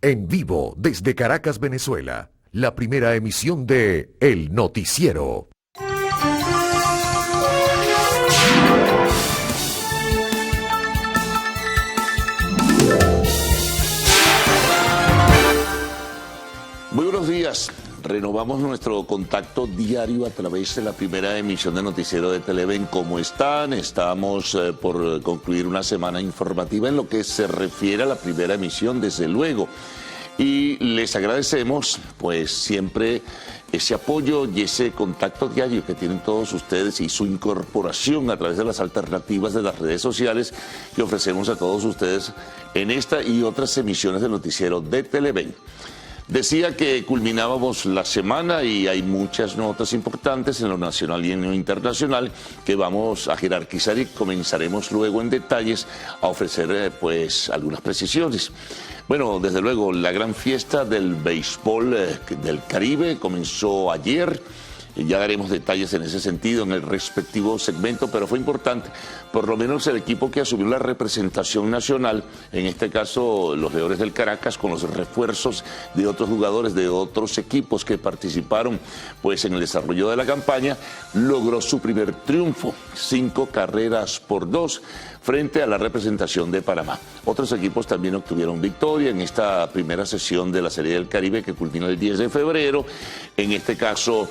En vivo desde Caracas, Venezuela, la primera emisión de El Noticiero. Muy buenos días. Renovamos nuestro contacto diario a través de la primera emisión de Noticiero de Televen. ¿Cómo están? Estamos por concluir una semana informativa en lo que se refiere a la primera emisión, desde luego. Y les agradecemos, pues, siempre ese apoyo y ese contacto diario que tienen todos ustedes y su incorporación a través de las alternativas de las redes sociales que ofrecemos a todos ustedes en esta y otras emisiones del Noticiero de Televen. Decía que culminábamos la semana y hay muchas notas importantes en lo nacional y en lo internacional que vamos a jerarquizar y comenzaremos luego en detalles a ofrecer pues algunas precisiones. Bueno, desde luego la gran fiesta del béisbol del Caribe comenzó ayer. Ya daremos detalles en ese sentido en el respectivo segmento, pero fue importante, por lo menos el equipo que asumió la representación nacional, en este caso los Leones del Caracas, con los refuerzos de otros jugadores de otros equipos que participaron pues en el desarrollo de la campaña, logró su primer triunfo, 5-2 frente a la representación de Panamá. Otros equipos también obtuvieron victoria en esta primera sesión de la Serie del Caribe que culmina el 10 de febrero. En este caso,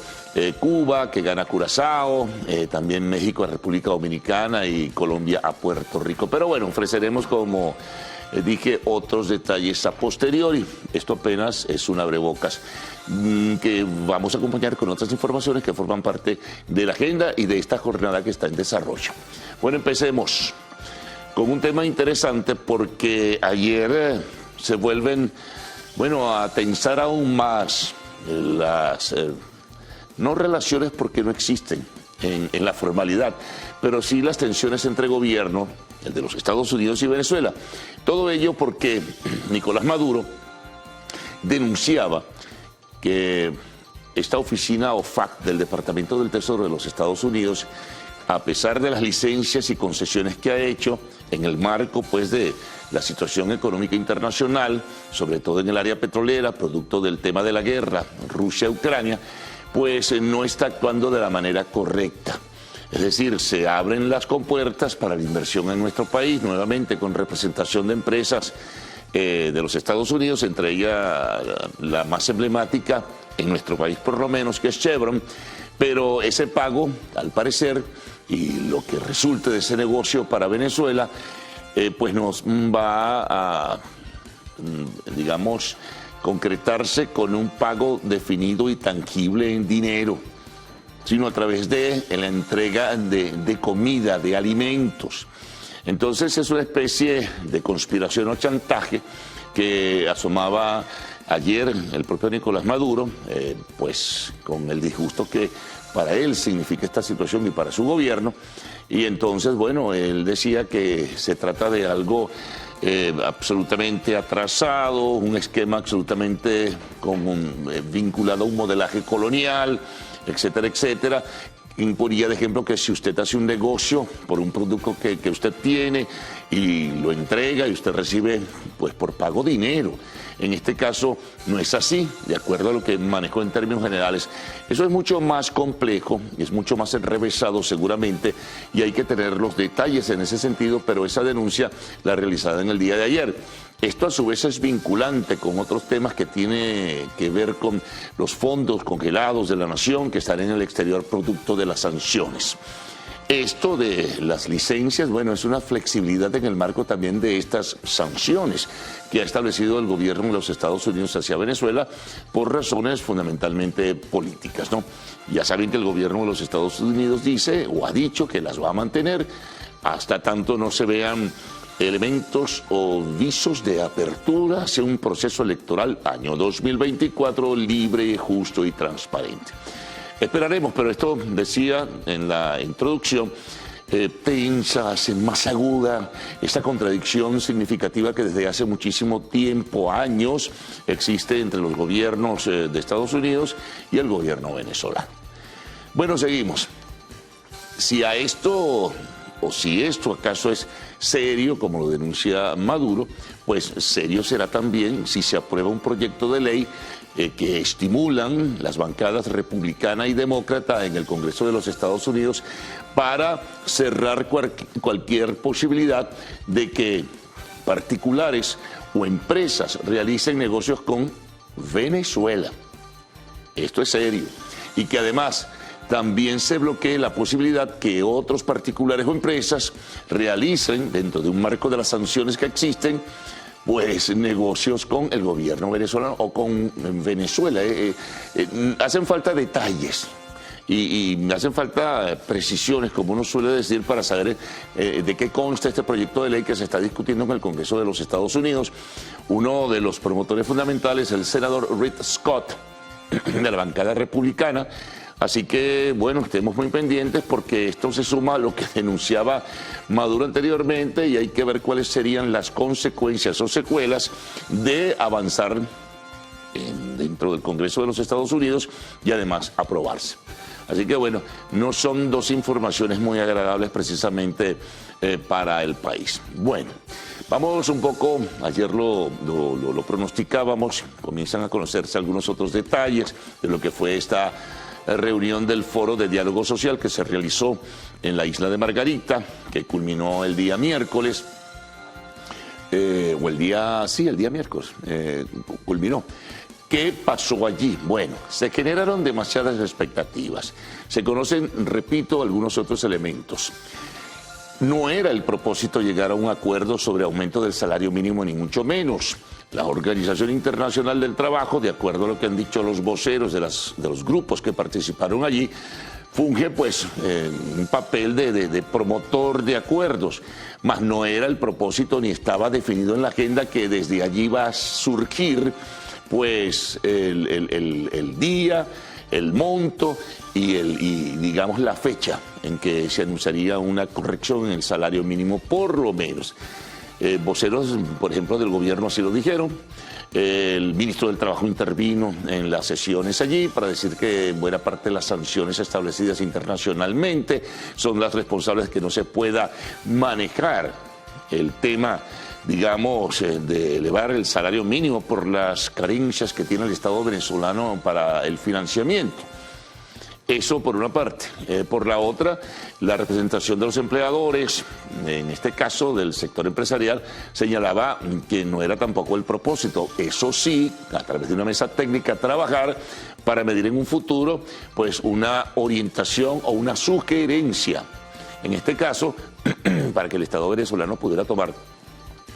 Cuba, que gana a Curazao, también México a República Dominicana y Colombia a Puerto Rico. Pero bueno, ofreceremos, como dije, otros detalles a posteriori. Esto apenas es un abrebocas que vamos a acompañar con otras informaciones que forman parte de la agenda y de esta jornada que está en desarrollo. Bueno, empecemos con un tema interesante porque ayer se vuelven, bueno, a tensar aún más las no relaciones porque no existen en la formalidad, pero sí las tensiones entre gobierno, el de los Estados Unidos y Venezuela. Todo ello porque Nicolás Maduro denunciaba que esta oficina OFAC del Departamento del Tesoro de los Estados Unidos, a pesar de las licencias y concesiones que ha hecho en el marco pues de la situación económica internacional, sobre todo en el área petrolera, producto del tema de la guerra Rusia-Ucrania, pues no está actuando de la manera correcta. Es decir, se abren las compuertas para la inversión en nuestro país, nuevamente con representación de empresas de los Estados Unidos, entre ellas la más emblemática en nuestro país por lo menos, que es Chevron, pero ese pago, al parecer, y lo que resulte de ese negocio para Venezuela, pues nos va a, digamos, concretarse con un pago definido y tangible en dinero, sino a través de la entrega de comida, de alimentos. Entonces es una especie de conspiración o chantaje que asomaba ayer el propio Nicolás Maduro, pues con el disgusto que para él significa esta situación y para su gobierno. Y entonces, bueno, él decía que se trata de algo absolutamente atrasado, un esquema absolutamente vinculado a un modelaje colonial, etcétera, etcétera. Imponía de ejemplo que si usted hace un negocio por un producto que usted tiene y lo entrega y usted recibe pues por pago dinero. En este caso no es así, de acuerdo a lo que manejó en términos generales. Eso es mucho más complejo, es mucho más enrevesado seguramente y hay que tener los detalles en ese sentido, pero esa denuncia la realizada en el día de ayer. Esto a su vez es vinculante con otros temas que tiene que ver con los fondos congelados de la nación que están en el exterior producto de las sanciones. Esto de las licencias, bueno, es una flexibilidad en el marco también de estas sanciones que ha establecido el gobierno de los Estados Unidos hacia Venezuela por razones fundamentalmente políticas, ¿no? Ya saben que el gobierno de los Estados Unidos dice o ha dicho que las va a mantener hasta tanto no se vean elementos o visos de apertura hacia un proceso electoral año 2024 libre, justo y transparente. Esperaremos, pero esto decía en la introducción, tensa, hace más aguda esta contradicción significativa que desde hace muchísimo tiempo, años, existe entre los gobiernos de Estados Unidos y el gobierno venezolano. Bueno, seguimos. Si a esto, o si esto acaso es serio, como lo denuncia Maduro, pues serio será también si se aprueba un proyecto de ley que estimulan las bancadas republicana y demócrata en el Congreso de los Estados Unidos para cerrar cualquier posibilidad de que particulares o empresas realicen negocios con Venezuela. Esto es serio. Y que además también se bloquee la posibilidad que otros particulares o empresas realicen, dentro de un marco de las sanciones que existen, pues negocios con el gobierno venezolano o con Venezuela. Hacen falta detalles y hacen falta precisiones, como uno suele decir, para saber de qué consta este proyecto de ley que se está discutiendo en el Congreso de los Estados Unidos. Uno de los promotores fundamentales, el senador Rick Scott, de la bancada republicana. Así que, bueno, estemos muy pendientes porque esto se suma a lo que denunciaba Maduro anteriormente y hay que ver cuáles serían las consecuencias o secuelas de avanzar dentro del Congreso de los Estados Unidos y además aprobarse. Así que, bueno, no son dos informaciones muy agradables precisamente para el país. Bueno, vamos un poco, ayer lo pronosticábamos, comienzan a conocerse algunos otros detalles de lo que fue esta reunión del Foro de Diálogo Social que se realizó en la isla de Margarita, que culminó el día miércoles, el día miércoles, culminó. ¿Qué pasó allí? Bueno, se generaron demasiadas expectativas. Se conocen, repito, algunos otros elementos. No era el propósito llegar a un acuerdo sobre aumento del salario mínimo, ni mucho menos. La Organización Internacional del Trabajo, de acuerdo a lo que han dicho los voceros de los grupos que participaron allí, funge pues un papel de promotor de acuerdos, mas no era el propósito ni estaba definido en la agenda que desde allí va a surgir pues el día, el monto y digamos la fecha en que se anunciaría una corrección en el salario mínimo por lo menos. Voceros, por ejemplo, del gobierno así lo dijeron. El ministro del Trabajo intervino en las sesiones allí para decir que buena parte de las sanciones establecidas internacionalmente son las responsables de que no se pueda manejar el tema, digamos, de elevar el salario mínimo por las carencias que tiene el Estado venezolano para el financiamiento. Eso por una parte. Por la otra, la representación de los empleadores, en este caso del sector empresarial, señalaba que no era tampoco el propósito. Eso sí, a través de una mesa técnica, trabajar para medir en un futuro pues una orientación o una sugerencia. En este caso, para que el Estado venezolano pudiera tomar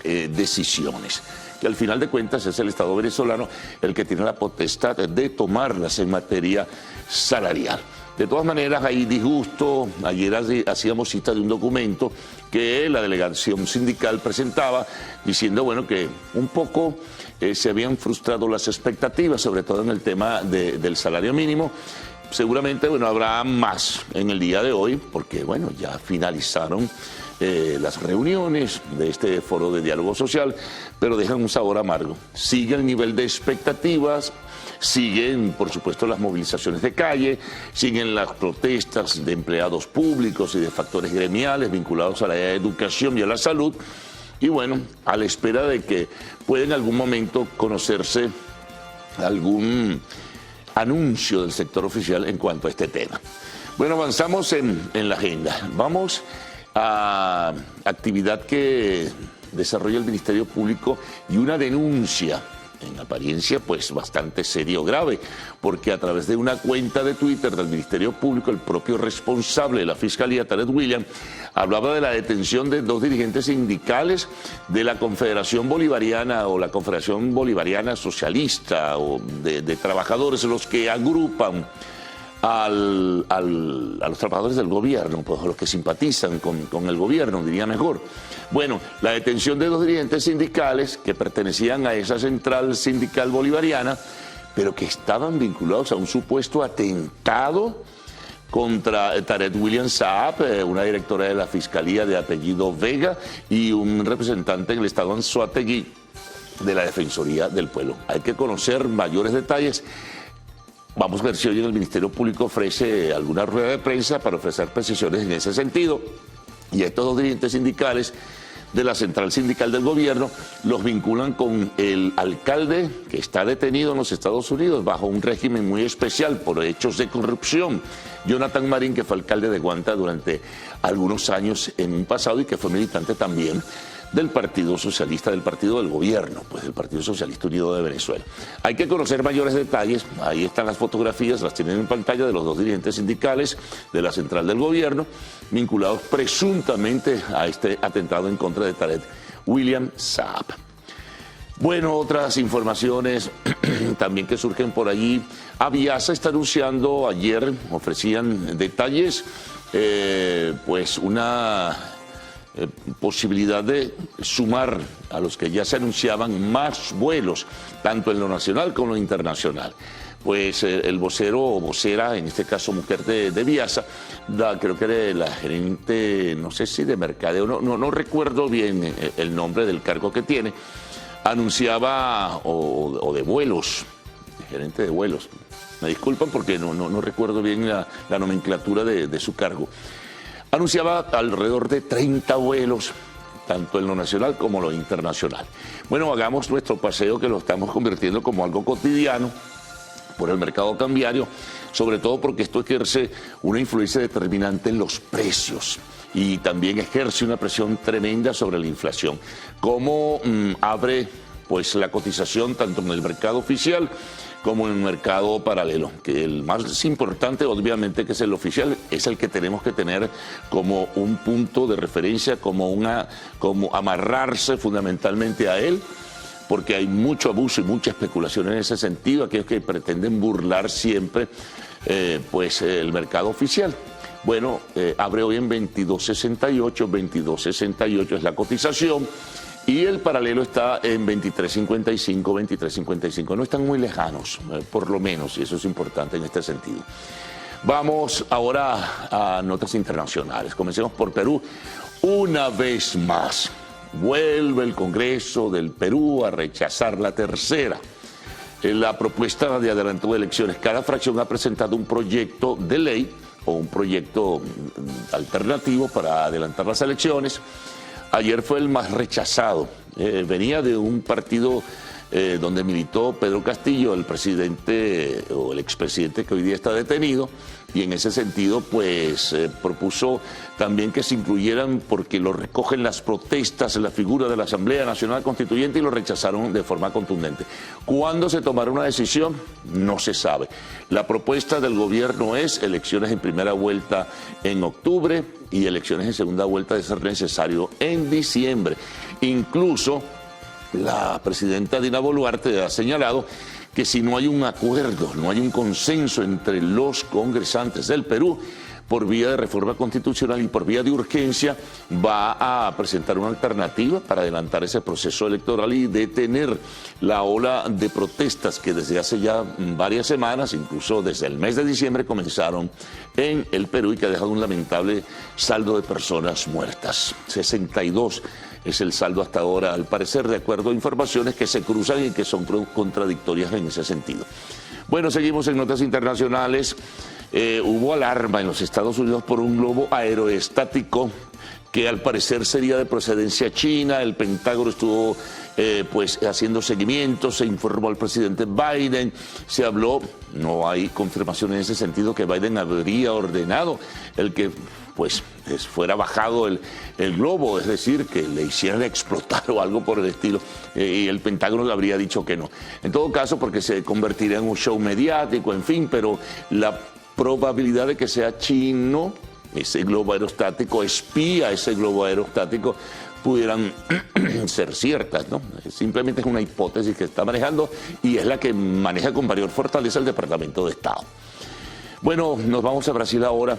decisiones, que al final de cuentas es el Estado venezolano el que tiene la potestad de tomarlas en materia salarial. De todas maneras, hay disgusto. Ayer hacíamos cita de un documento que la delegación sindical presentaba diciendo, bueno, que un poco se habían frustrado las expectativas, sobre todo en el tema del salario mínimo. Seguramente, bueno, habrá más en el día de hoy porque, bueno, ya finalizaron las reuniones de este foro de diálogo social, pero dejan un sabor amargo. Sigue el nivel de expectativas, siguen, por supuesto, las movilizaciones de calle, siguen las protestas de empleados públicos y de factores gremiales vinculados a la educación y a la salud, y bueno, a la espera de que pueda en algún momento conocerse algún anuncio del sector oficial en cuanto a este tema. Bueno, avanzamos en la agenda. Vamos a actividad que desarrolla el Ministerio Público y una denuncia en apariencia pues bastante seria o grave, porque a través de una cuenta de Twitter del Ministerio Público, el propio responsable de la Fiscalía, Tarek William, hablaba de la detención de 2 dirigentes sindicales de la Confederación Bolivariana o la Confederación Bolivariana Socialista o de trabajadores, los que agrupan a los trabajadores del gobierno, pues a los que simpatizan con el gobierno, diría mejor. Bueno, la detención de 2 dirigentes sindicales que pertenecían a esa central sindical bolivariana, pero que estaban vinculados a un supuesto atentado contra Tarek William Saab, una directora de la Fiscalía de apellido Vega y un representante en el estado Anzoátegui de la Defensoría del Pueblo. Hay que conocer mayores detalles. Vamos a ver si hoy el Ministerio Público ofrece alguna rueda de prensa para ofrecer precisiones en ese sentido. Y estos 2 dirigentes sindicales de la central sindical del gobierno, los vinculan con el alcalde que está detenido en los Estados Unidos bajo un régimen muy especial por hechos de corrupción. Jonathan Marín, que fue alcalde de Guanta durante algunos años en un pasado y que fue militante también del Partido Socialista, del partido del gobierno, pues del Partido Socialista Unido de Venezuela. Hay que conocer mayores detalles, ahí están las fotografías, las tienen en pantalla, de los dos dirigentes sindicales de la central del gobierno, vinculados presuntamente a este atentado en contra de Tarek William Saab. Bueno, otras informaciones también que surgen por allí. Aviasa está anunciando, ayer ofrecían detalles, pues una posibilidad de sumar a los que ya se anunciaban más vuelos, tanto en lo nacional como en lo internacional. Pues el vocero o vocera, en este caso mujer de Viasa, creo que era la gerente, no sé si de mercadeo, no recuerdo bien el nombre del cargo que tiene, anunciaba, o de vuelos, gerente de vuelos, me disculpan porque no recuerdo bien la nomenclatura de su cargo. Anunciaba alrededor de 30 vuelos, tanto en lo nacional como en lo internacional. Bueno, hagamos nuestro paseo, que lo estamos convirtiendo como algo cotidiano por el mercado cambiario, sobre todo porque esto ejerce una influencia determinante en los precios y también ejerce una presión tremenda sobre la inflación. ¿Cómo abre pues la cotización tanto en el mercado oficial como en el mercado paralelo? Que el más importante, obviamente, que es el oficial, es el que tenemos que tener como un punto de referencia, como amarrarse fundamentalmente a él, porque hay mucho abuso y mucha especulación en ese sentido, aquellos que pretenden burlar siempre pues el mercado oficial. Bueno, abre hoy en 22.68 es la cotización, y el paralelo está en 23.55. No están muy lejanos, por lo menos, y eso es importante en este sentido. Vamos ahora a notas internacionales. Comencemos por Perú. Una vez más, vuelve el Congreso del Perú a rechazar la tercera, la propuesta de adelanto de elecciones. Cada fracción ha presentado un proyecto de ley o un proyecto alternativo para adelantar las elecciones. Ayer fue el más rechazado. Venía de un partido donde militó Pedro Castillo, el presidente o el expresidente que hoy día está detenido, y en ese sentido pues propuso también que se incluyeran, porque lo recogen las protestas, la figura de la Asamblea Nacional Constituyente, y lo rechazaron de forma contundente. ¿Cuándo se tomará una decisión? No se sabe. La propuesta del gobierno es elecciones en primera vuelta en octubre y elecciones en segunda vuelta, de ser necesario, en diciembre. Incluso la presidenta Dina Boluarte ha señalado que si no hay un acuerdo, no hay un consenso entre los congresantes del Perú por vía de reforma constitucional y por vía de urgencia, va a presentar una alternativa para adelantar ese proceso electoral y detener la ola de protestas que desde hace ya varias semanas, incluso desde el mes de diciembre, comenzaron en el Perú y que ha dejado un lamentable saldo de personas muertas. 62 es el saldo hasta ahora, al parecer, de acuerdo a informaciones que se cruzan y que son contradictorias en ese sentido. Bueno, seguimos en notas internacionales. Hubo alarma en los Estados Unidos por un globo aeroestático que al parecer sería de procedencia china. El Pentágono estuvo pues haciendo seguimiento, se informó al presidente Biden, se habló, no hay confirmación en ese sentido, que Biden habría ordenado el que pues fuera bajado el globo, es decir, que le hicieran explotar o algo por el estilo, y el Pentágono le habría dicho que no. En todo caso, porque se convertiría en un show mediático, en fin, pero la probabilidad de que sea chino ese globo aerostático, espía ese globo aerostático, pudieran ser ciertas, ¿no? Simplemente es una hipótesis que está manejando y es la que maneja con mayor fortaleza el Departamento de Estado. Bueno, nos vamos a Brasil ahora.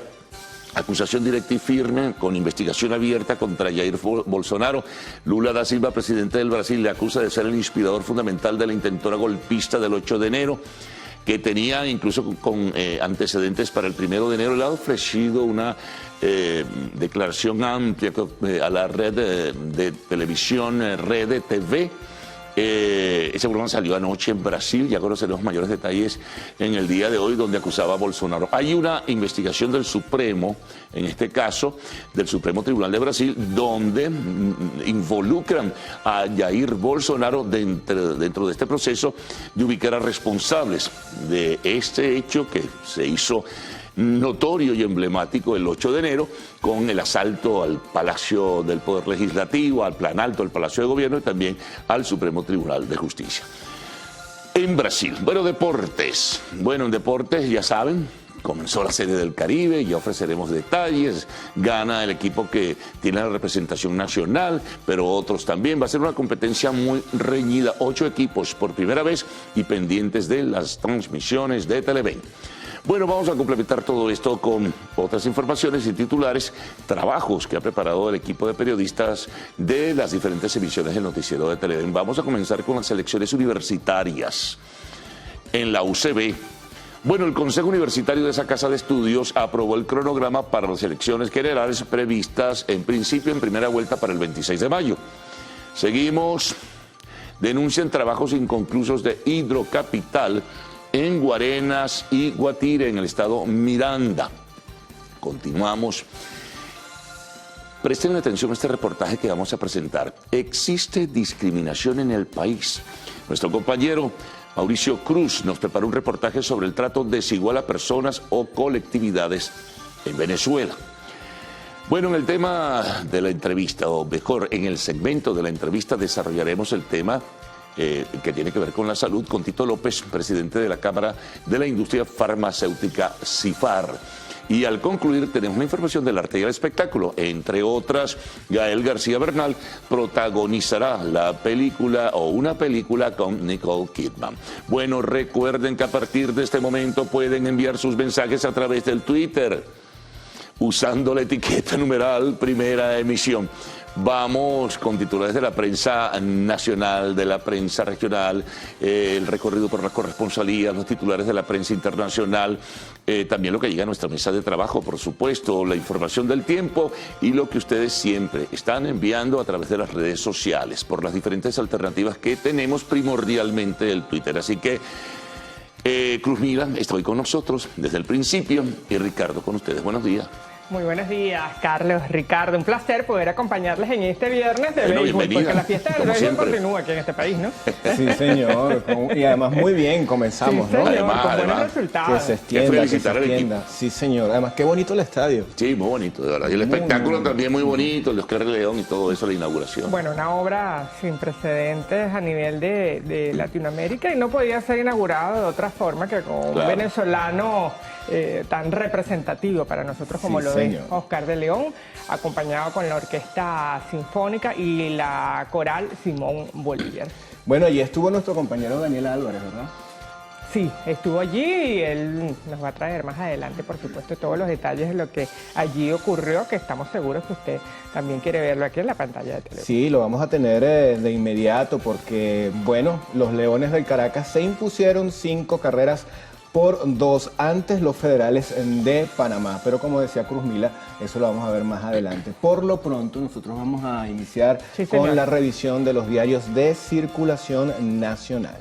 Acusación directa y firme, con investigación abierta contra Jair Bolsonaro. Lula da Silva, presidente del Brasil, le acusa de ser el inspirador fundamental de la intentora golpista del 8 de enero, que tenía incluso con antecedentes para el 1 de enero. Le ha ofrecido una declaración amplia a la red de televisión, Red TV, Ese programa salió anoche en Brasil, ya conoceremos mayores detalles en el día de hoy, donde acusaba a Bolsonaro. Hay una investigación del Supremo, en este caso, del Supremo Tribunal de Brasil, donde involucran a Jair Bolsonaro dentro de este proceso de ubicar a responsables de este hecho que se hizo notorio y emblemático el 8 de enero con el asalto al Palacio del Poder Legislativo, al Planalto, al Palacio de Gobierno y también al Supremo Tribunal de Justicia. En Brasil, bueno, deportes. Bueno, en deportes ya saben, comenzó la Serie del Caribe, ya ofreceremos detalles, gana el equipo que tiene la representación nacional, pero otros también. Va a ser una competencia muy reñida, 8 equipos por primera vez y pendientes de las transmisiones de Televen. Bueno, vamos a complementar todo esto con otras informaciones y titulares, trabajos que ha preparado el equipo de periodistas de las diferentes emisiones del noticiero de Televen. Vamos a comenzar con las elecciones universitarias en la UCB. Bueno, el Consejo Universitario de esa casa de estudios aprobó el cronograma para las elecciones generales previstas en principio en primera vuelta para el 26 de mayo. Seguimos. Denuncian trabajos inconclusos de Hidrocapital en Guarenas y Guatire, en el estado Miranda. Continuamos. Presten atención a este reportaje que vamos a presentar. Existe discriminación en el país. Nuestro compañero Mauricio Cruz nos preparó un reportaje sobre el trato desigual a personas o colectividades en Venezuela. Bueno, en el tema de la entrevista, o mejor, en el segmento de la entrevista desarrollaremos el tema que tiene que ver con la salud, con Tito López, presidente de la Cámara de la Industria Farmacéutica, CIFAR. Y al concluir tenemos una información del arte y el espectáculo. Entre otras, Gael García Bernal protagonizará la película o una película con Nicole Kidman. Bueno, recuerden que a partir de este momento pueden enviar sus mensajes a través del Twitter usando la etiqueta numeral Primera Emisión. Vamos con titulares de la prensa nacional, de la prensa regional, el recorrido por la corresponsalía, los titulares de la prensa internacional, también lo que llega a nuestra mesa de trabajo, por supuesto, la información del tiempo y lo que ustedes siempre están enviando a través de las redes sociales, por las diferentes alternativas que tenemos, primordialmente el Twitter. Así que Cruz Mila está hoy con nosotros desde el principio y Ricardo con ustedes. Buenos días. Muy buenos días, Carlos, Ricardo. Un placer poder acompañarles en este viernes de béisbol, porque la fiesta del béisbol continúa aquí en este país, ¿no? Sí, señor. Y además muy bien comenzamos, sí, ¿no? Señor, además, con buenos resultados. Que se extienda, que se extienda. Sí, señor. Además, qué bonito el estadio. Sí, muy bonito, de verdad. Y el espectáculo también muy bonito, el de Oscar León y todo eso, la inauguración. Bueno, una obra sin precedentes a nivel de Latinoamérica y no podía ser inaugurado de otra forma que con un venezolano tan representativo para nosotros como lo es Oscar de León, acompañado con la Orquesta Sinfónica y la Coral Simón Bolívar. Bueno, allí estuvo nuestro compañero Daniel Álvarez, ¿verdad? Sí, estuvo allí y él nos va a traer más adelante, por supuesto, todos los detalles de lo que allí ocurrió, que estamos seguros que usted también quiere verlo aquí en la pantalla de televisión. Sí, lo vamos a tener de inmediato porque, bueno, los Leones del Caracas se impusieron 5 carreras por 2 antes los Federales de Panamá. Pero como decía Cruz Mila, eso lo vamos a ver más adelante. Por lo pronto, nosotros vamos a iniciar con la revisión de los diarios de circulación nacional.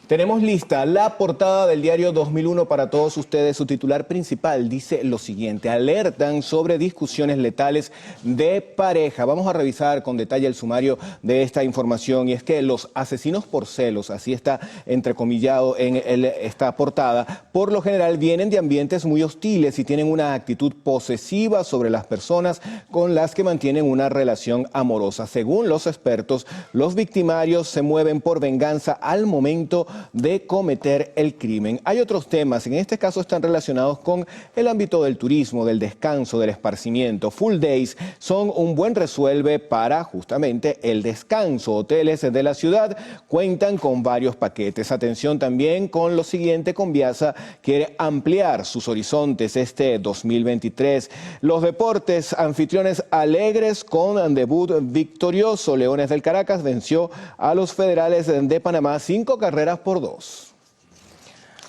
Tenemos lista la portada del diario 2001 para todos ustedes. Su titular principal dice lo siguiente: alertan sobre discusiones letales de pareja. Vamos a revisar con detalle el sumario de esta información, y es que los asesinos por celos, así está entrecomillado en esta portada, por lo general vienen de ambientes muy hostiles y tienen una actitud posesiva sobre las personas con las que mantienen una relación amorosa. Según los expertos, los victimarios se mueven por venganza al momento de cometer el crimen. Hay otros temas, en este caso están relacionados con el ámbito del turismo, del descanso, del esparcimiento. Full Days son un buen resuelve para justamente el descanso. Hoteles de la ciudad cuentan con varios paquetes. Atención también con lo siguiente: Conviasa quiere ampliar sus horizontes este 2023. Los deportes, anfitriones alegres con debut victorioso. Leones del Caracas venció a los Federales de Panamá 5 carreras por 2.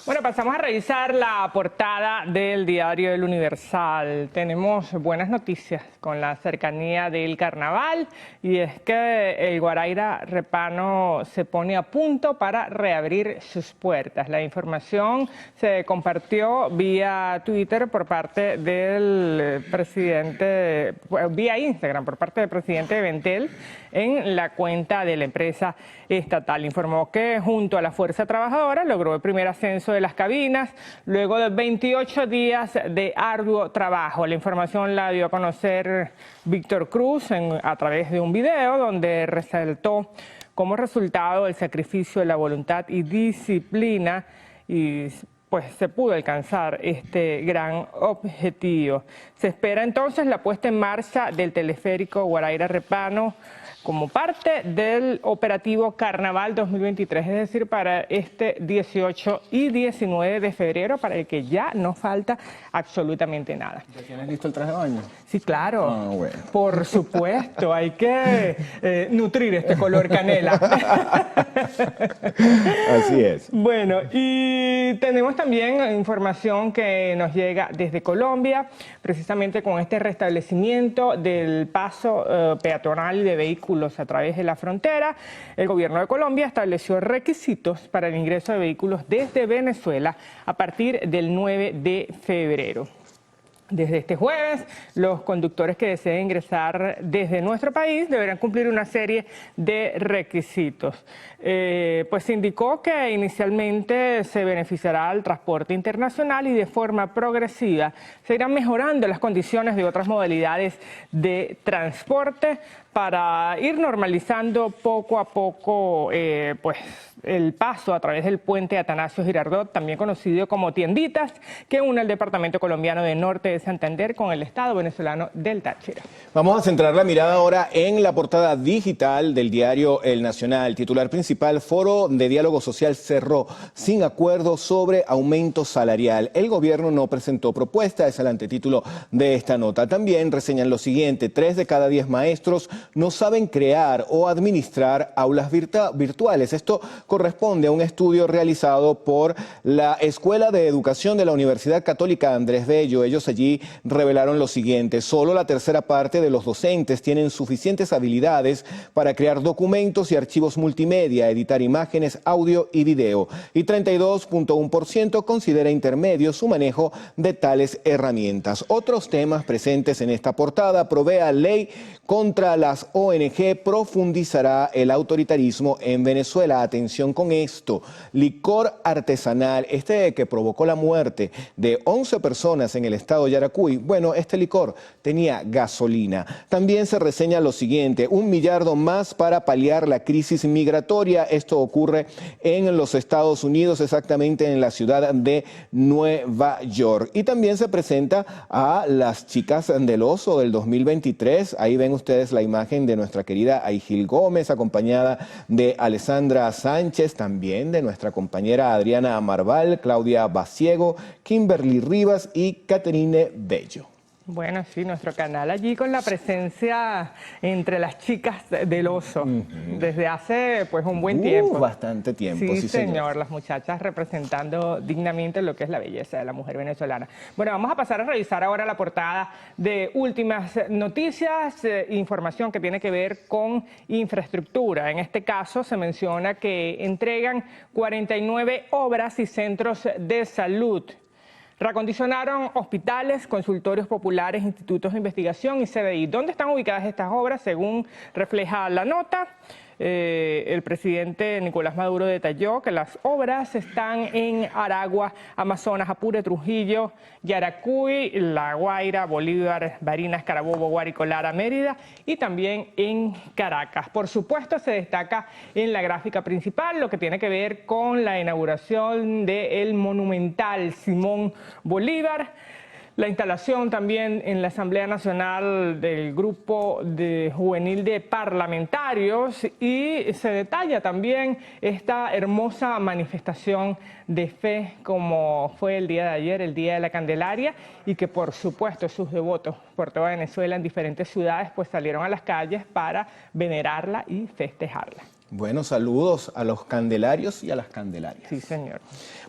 Bueno, pasamos a revisar la portada del diario El Universal. Tenemos buenas noticias con la cercanía del carnaval y es que el Guaraíra Repano se pone a punto para reabrir sus puertas. La información se compartió vía Twitter por parte del presidente, vía Instagram por parte del presidente de Ventel en la cuenta de la empresa estatal. Informó que junto a la Fuerza Trabajadora logró el primer ascenso de las cabinas luego de 28 días de arduo trabajo. La información la dio a conocer Víctor Cruz a través de un video donde resaltó como resultado el sacrificio, la voluntad y disciplina y pues se pudo alcanzar este gran objetivo. Se espera entonces la puesta en marcha del teleférico Guaraíra Repano como parte del operativo Carnaval 2023, es decir, para este 18 y 19 de febrero, para el que ya no falta absolutamente nada. ¿Ya tienes listo el traje de baño? Sí, claro. Ah, bueno. Por supuesto, hay que nutrir este color canela. Así es. Bueno, y tenemos también información que nos llega desde Colombia, precisamente con este restablecimiento del paso peatonal de vehículos a través de la frontera. El gobierno de Colombia estableció requisitos para el ingreso de vehículos desde Venezuela a partir del 9 de febrero. Desde este jueves, los conductores que deseen ingresar desde nuestro país deberán cumplir una serie de requisitos. Pues se indicó que inicialmente se beneficiará al transporte internacional y de forma progresiva se irán mejorando las condiciones de otras modalidades de transporte para ir normalizando poco a poco pues el paso a través del puente Atanasio Girardot, también conocido como Tienditas, que une el departamento colombiano de Norte de Santander con el estado venezolano del Táchira. Vamos a centrar la mirada ahora en la portada digital del diario El Nacional. Titular principal: Foro de Diálogo Social cerró sin acuerdo sobre aumento salarial. El gobierno no presentó propuesta, es el antetítulo de esta nota. También reseñan lo siguiente: 3 de cada 10 maestros no saben crear o administrar aulas virtuales. Esto corresponde a un estudio realizado por la Escuela de Educación de la Universidad Católica Andrés Bello. Ellos allí revelaron lo siguiente: solo la tercera parte de los docentes tienen suficientes habilidades para crear documentos y archivos multimedia, editar imágenes, audio y video. Y 32.1% considera intermedio su manejo de tales herramientas. Otros temas presentes en esta portada: Provea ley contra las ONG profundizará el autoritarismo en Venezuela. Atención con esto: licor artesanal, este que provocó la muerte de 11 personas en el estado de Yaracuy. Bueno, este licor tenía gasolina. También se reseña lo siguiente: 1 millardo más para paliar la crisis migratoria. Esto ocurre en los Estados Unidos, exactamente en la ciudad de Nueva York. Y también se presenta a las chicas del oso del 2023. Ahí ven ustedes la imagen de nuestra querida Aigil Gómez, acompañada de Alessandra Sánchez, también de nuestra compañera Adriana Marval, Claudia Baciego, Kimberly Rivas y Caterine Bello. Bueno, sí, nuestro canal allí con la presencia entre las chicas del oso desde hace pues un buen tiempo. Bastante tiempo, sí señor, las muchachas representando dignamente lo que es la belleza de la mujer venezolana. Bueno, vamos a pasar a revisar ahora la portada de Últimas Noticias, información que tiene que ver con infraestructura. En este caso se menciona que entregan 49 obras y centros de salud. Reacondicionaron hospitales, consultorios populares, institutos de investigación y CDI. ¿Dónde están ubicadas estas obras? Según refleja la nota, el presidente Nicolás Maduro detalló que las obras están en Aragua, Amazonas, Apure, Trujillo, Yaracuy, La Guaira, Bolívar, Barinas, Carabobo, Guárico, Lara, Mérida y también en Caracas. Por supuesto, se destaca en la gráfica principal lo que tiene que ver con la inauguración del monumental Simón Bolívar. La instalación también en la Asamblea Nacional del Grupo Juvenil de Parlamentarios y se detalla también esta hermosa manifestación de fe como fue el día de ayer, el Día de la Candelaria, y que por supuesto sus devotos por toda Venezuela en diferentes ciudades pues salieron a las calles para venerarla y festejarla. Bueno, saludos a los candelarios y a las candelarias. Sí, señor.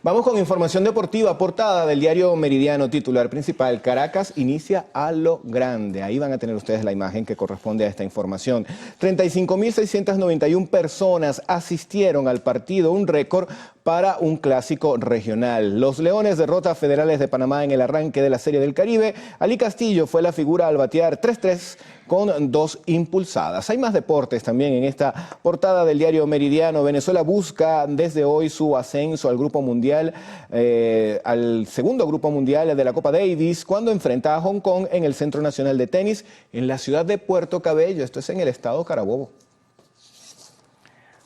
Vamos con información deportiva, portada del diario Meridiano, titular principal, Caracas inicia a lo grande. Ahí van a tener ustedes la imagen que corresponde a esta información. 35.691 personas asistieron al partido, un récord para un clásico regional. Los Leones derrota a Federales de Panamá en el arranque de la Serie del Caribe. Ali Castillo fue la figura al batear 3-3 con 2 impulsadas. Hay más deportes también en esta portada del diario Meridiano. Venezuela busca desde hoy su ascenso al Grupo Mundial, al segundo Grupo Mundial de la Copa Davis, cuando enfrenta a Hong Kong en el Centro Nacional de Tenis en la ciudad de Puerto Cabello. Esto es en el estado Carabobo.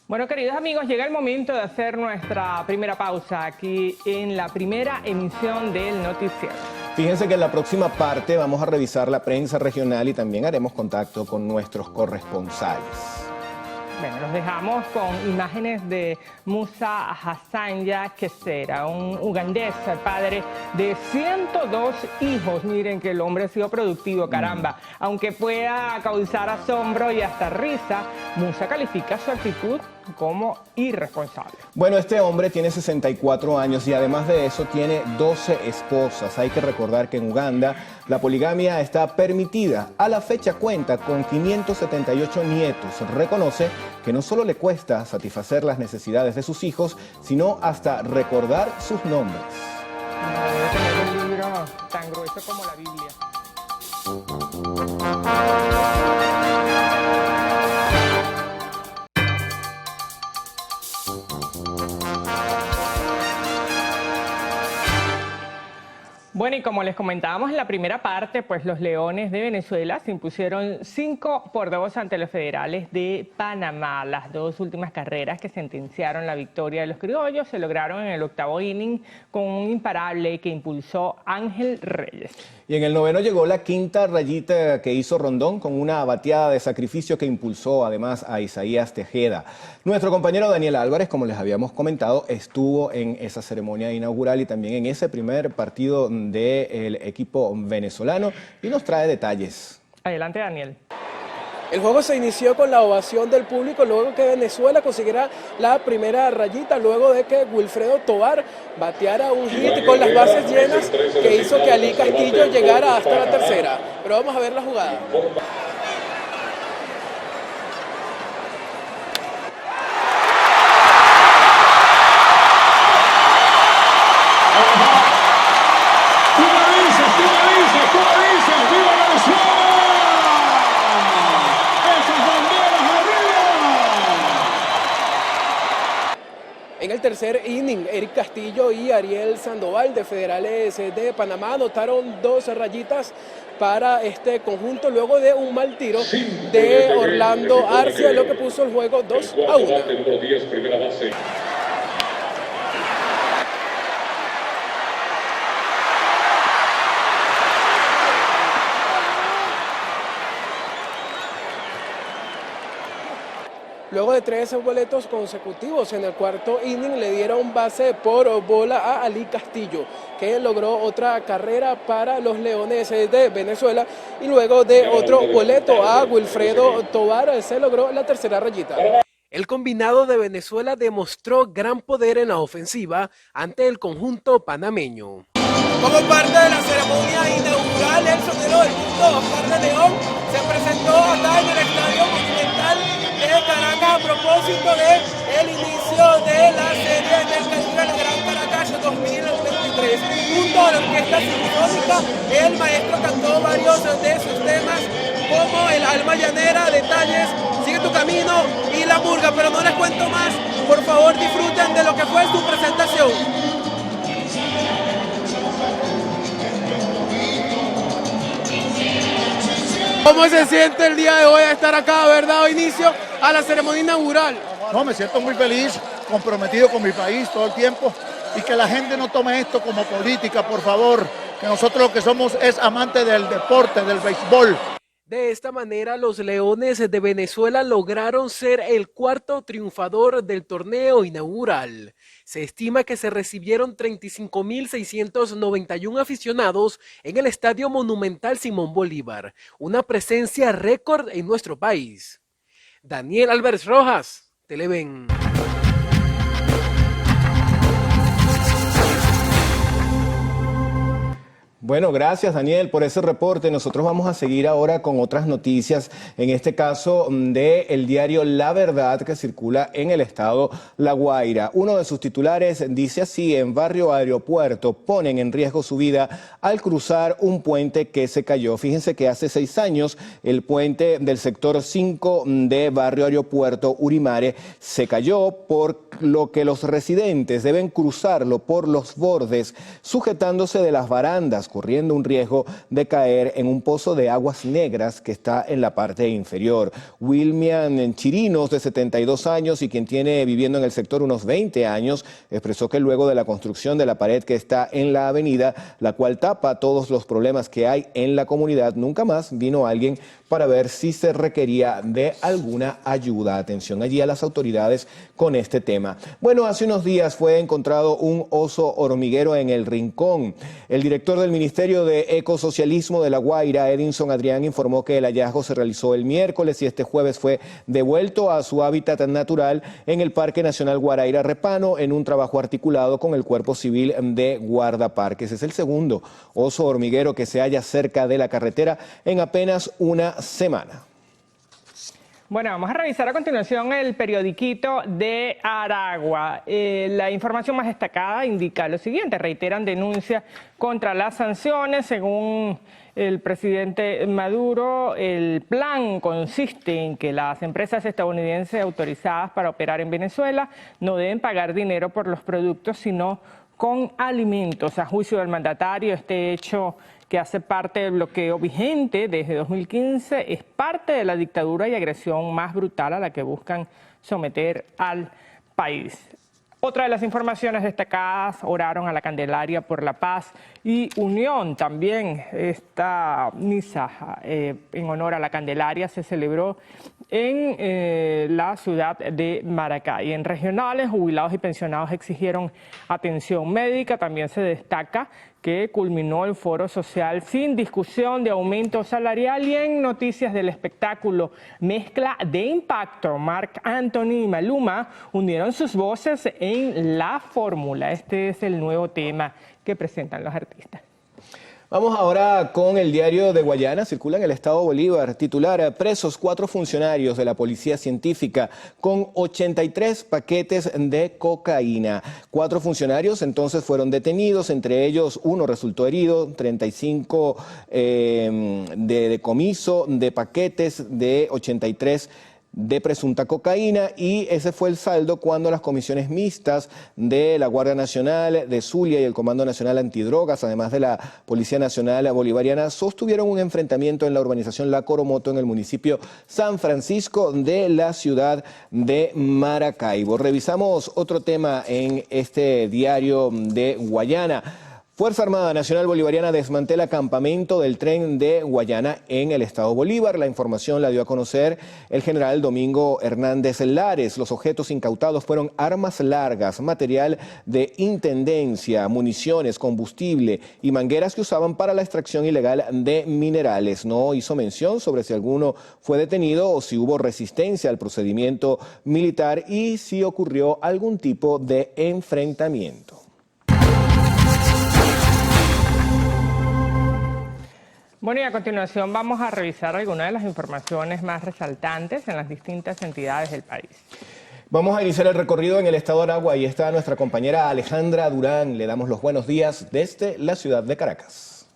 Bueno, queridos amigos, llega el momento de hacer nuestra primera pausa aquí en la primera emisión del noticiero. Fíjense que en la próxima parte vamos a revisar la prensa regional y también haremos contacto con nuestros corresponsales. Bueno, los dejamos con imágenes de Musa Hassanya Kesera, un ugandés, padre de 102 hijos. Miren que el hombre ha sido productivo, caramba. Aunque pueda causar asombro y hasta risa, Musa califica su actitud como irresponsable. Bueno, este hombre tiene 64 años y además de eso tiene 12 esposas. Hay que recordar que en Uganda la poligamia está permitida. A la fecha cuenta con 578 nietos. Reconoce que no solo le cuesta satisfacer las necesidades de sus hijos, sino hasta recordar sus nombres. No debe tener un libro tan grueso como la Biblia. Bueno, y como les comentábamos en la primera parte, pues los Leones de Venezuela se impusieron 5-2 ante los Federales de Panamá. Las dos últimas carreras que sentenciaron la victoria de los criollos se lograron en el octavo inning con un imparable que impulsó Ángel Reyes. Y en el noveno llegó la quinta rayita que hizo Rondón con una bateada de sacrificio que impulsó además a Isaías Tejeda. Nuestro compañero Daniel Álvarez, como les habíamos comentado, estuvo en esa ceremonia inaugural y también en ese primer partido del equipo venezolano y nos trae detalles. Adelante, Daniel. El juego se inició con la ovación del público luego que Venezuela consiguiera la primera rayita, luego de que Wilfredo Tovar bateara un hit con las bases llenas que hizo que Ali Castillo llegara hasta la tercera. Pero vamos a ver la jugada. En el tercer inning, Eric Castillo y Ariel Sandoval de Federales de Panamá anotaron 2 rayitas para este conjunto luego de un mal tiro de Orlando Arcia, lo que puso el juego 2-1. Luego de 3 boletos consecutivos en el cuarto inning le dieron base por bola a Ali Castillo, que logró otra carrera para los Leones de Venezuela, y luego de otro boleto a Wilfredo Tovar se logró la tercera rayita. El combinado de Venezuela demostró gran poder en la ofensiva ante el conjunto panameño. Como parte de la ceremonia inaugural, el sonero del mundo, Oscar de León, se presentó acá en el Estadio Monumental de Caracas a propósito del inicio de la Serie del Caribe del Gran Caracas 2023. Junto a la Orquesta Sinfónica, el maestro cantó varios de sus temas, como El Alma Llanera, Detalles, Sigue tu Camino y La Murga, pero no les cuento más. Por favor, disfruten de lo que fue su presentación. ¿Cómo se siente el día de hoy estar acá, haber dado inicio a la ceremonia inaugural? No, me siento muy feliz, comprometido con mi país todo el tiempo y que la gente no tome esto como política, por favor, que nosotros lo que somos es amantes del deporte, del béisbol. De esta manera, los Leones de Venezuela lograron ser el cuarto triunfador del torneo inaugural. Se estima que se recibieron 35.691 aficionados en el Estadio Monumental Simón Bolívar, una presencia récord en nuestro país. Daniel Álvarez Rojas, Televen. Bueno, gracias Daniel por ese reporte. Nosotros vamos a seguir ahora con otras noticias, en este caso del diario La Verdad, que circula en el estado La Guaira. Uno de sus titulares dice así: en barrio Aeropuerto ponen en riesgo su vida al cruzar un puente que se cayó. Fíjense que hace 6 años el puente del sector 5 de barrio Aeropuerto Urimare se cayó, por lo que los residentes deben cruzarlo por los bordes, sujetándose de las barandas, corriendo un riesgo de caer en un pozo de aguas negras que está en la parte inferior. Wilmian Chirinos, de 72 años y quien tiene viviendo en el sector unos 20 años, expresó que luego de la construcción de la pared que está en la avenida, la cual tapa todos los problemas que hay en la comunidad, nunca más vino alguien para ver si se requería de alguna ayuda. Atención allí a las autoridades con este tema. Bueno, hace unos días fue encontrado un oso hormiguero en El Rincón. El director del Ministerio de Ecosocialismo de La Guaira, Edinson Adrián, informó que el hallazgo se realizó el miércoles y este jueves fue devuelto a su hábitat natural en el Parque Nacional Guaraíra Repano, en un trabajo articulado con el Cuerpo Civil de Guardaparques. Es el segundo oso hormiguero que se halla cerca de la carretera en apenas una semana. Bueno, vamos a revisar a continuación el periodiquito de Aragua. La información más destacada indica lo siguiente: reiteran denuncias contra las sanciones. Según el presidente Maduro, el plan consiste en que las empresas estadounidenses autorizadas para operar en Venezuela no deben pagar dinero por los productos, sino con alimentos. A juicio del mandatario, este hecho, que hace parte del bloqueo vigente desde 2015, es parte de la dictadura y agresión más brutal a la que buscan someter al país. Otra de las informaciones destacadas: oraron a la Candelaria por la paz y unión. También esta misa en honor a la Candelaria se celebró en la ciudad de Maracay. En regionales, jubilados y pensionados exigieron atención médica. También se destaca que culminó el foro social sin discusión de aumento salarial. Y en noticias del espectáculo, mezcla de impacto. Marc Anthony y Maluma unieron sus voces en la fórmula. Este es el nuevo tema que presentan los artistas. Vamos ahora con el diario de Guayana. Circula en el estado Bolívar. Titular: presos 4 funcionarios de la policía científica con 83 paquetes de cocaína. 4 funcionarios entonces fueron detenidos, entre ellos uno resultó herido, 35 de decomiso de paquetes de 83 de presunta cocaína, y ese fue el saldo cuando las comisiones mixtas de la Guardia Nacional, de Zulia y el Comando Nacional Antidrogas, además de la Policía Nacional Bolivariana, sostuvieron un enfrentamiento en la urbanización La Coromoto, en el municipio San Francisco de la ciudad de Maracaibo. Revisamos otro tema en este diario de Guayana. Fuerza Armada Nacional Bolivariana desmantela campamento del tren de Guayana en el estado Bolívar. La información la dio a conocer el general Domingo Hernández Lares. Los objetos incautados fueron armas largas, material de intendencia, municiones, combustible y mangueras que usaban para la extracción ilegal de minerales. No hizo mención sobre si alguno fue detenido o si hubo resistencia al procedimiento militar y si ocurrió algún tipo de enfrentamiento. Bueno, y a continuación vamos a revisar algunas de las informaciones más resaltantes en las distintas entidades del país. Vamos a iniciar el recorrido en el estado de Aragua y está nuestra compañera Alejandra Durán. Le damos los buenos días desde la ciudad de Caracas.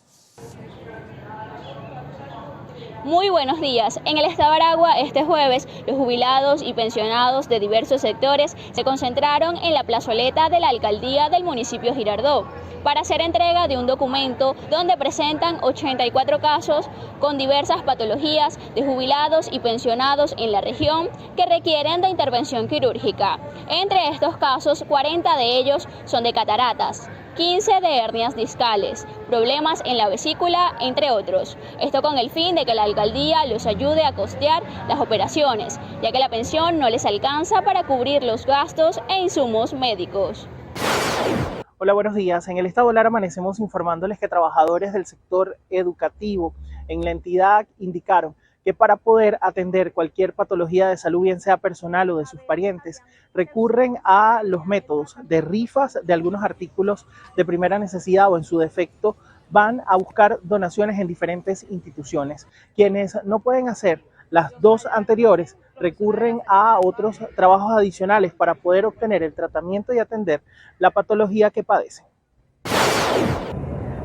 Muy buenos días. En el estado de Aragua, este jueves, los jubilados y pensionados de diversos sectores se concentraron en la plazoleta de la alcaldía del municipio Girardot para hacer entrega de un documento donde presentan 84 casos con diversas patologías de jubilados y pensionados en la región que requieren de intervención quirúrgica. Entre estos casos, 40 de ellos son de cataratas, 15 de hernias discales, problemas en la vesícula, entre otros. Esto con el fin de que la alcaldía los ayude a costear las operaciones, ya que la pensión no les alcanza para cubrir los gastos e insumos médicos. Hola, buenos días. En el estado de Lara amanecemos informándoles que trabajadores del sector educativo en la entidad indicaron que para poder atender cualquier patología de salud, bien sea personal o de sus parientes, recurren a los métodos de rifas de algunos artículos de primera necesidad o en su defecto van a buscar donaciones en diferentes instituciones. Quienes no pueden hacer las dos anteriores recurren a otros trabajos adicionales para poder obtener el tratamiento y atender la patología que padecen.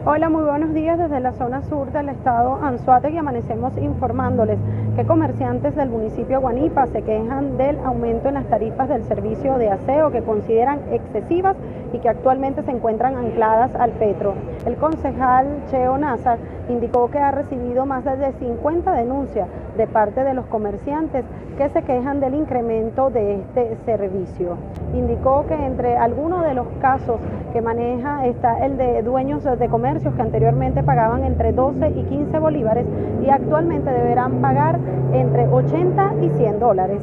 Hola, muy buenos días desde la zona sur del estado Anzoátegui. Amanecemos informándoles que comerciantes del municipio de Guanipa se quejan del aumento en las tarifas del servicio de aseo que consideran excesivas y que actualmente se encuentran ancladas al petro. El concejal Cheo Nazar indicó que ha recibido más de 50 denuncias de parte de los comerciantes que se quejan del incremento de este servicio. Indicó que entre algunos de los casos que maneja está el de dueños de comercios que anteriormente pagaban entre 12 y 15 bolívares y actualmente deberán pagar entre 80 y 100 dólares.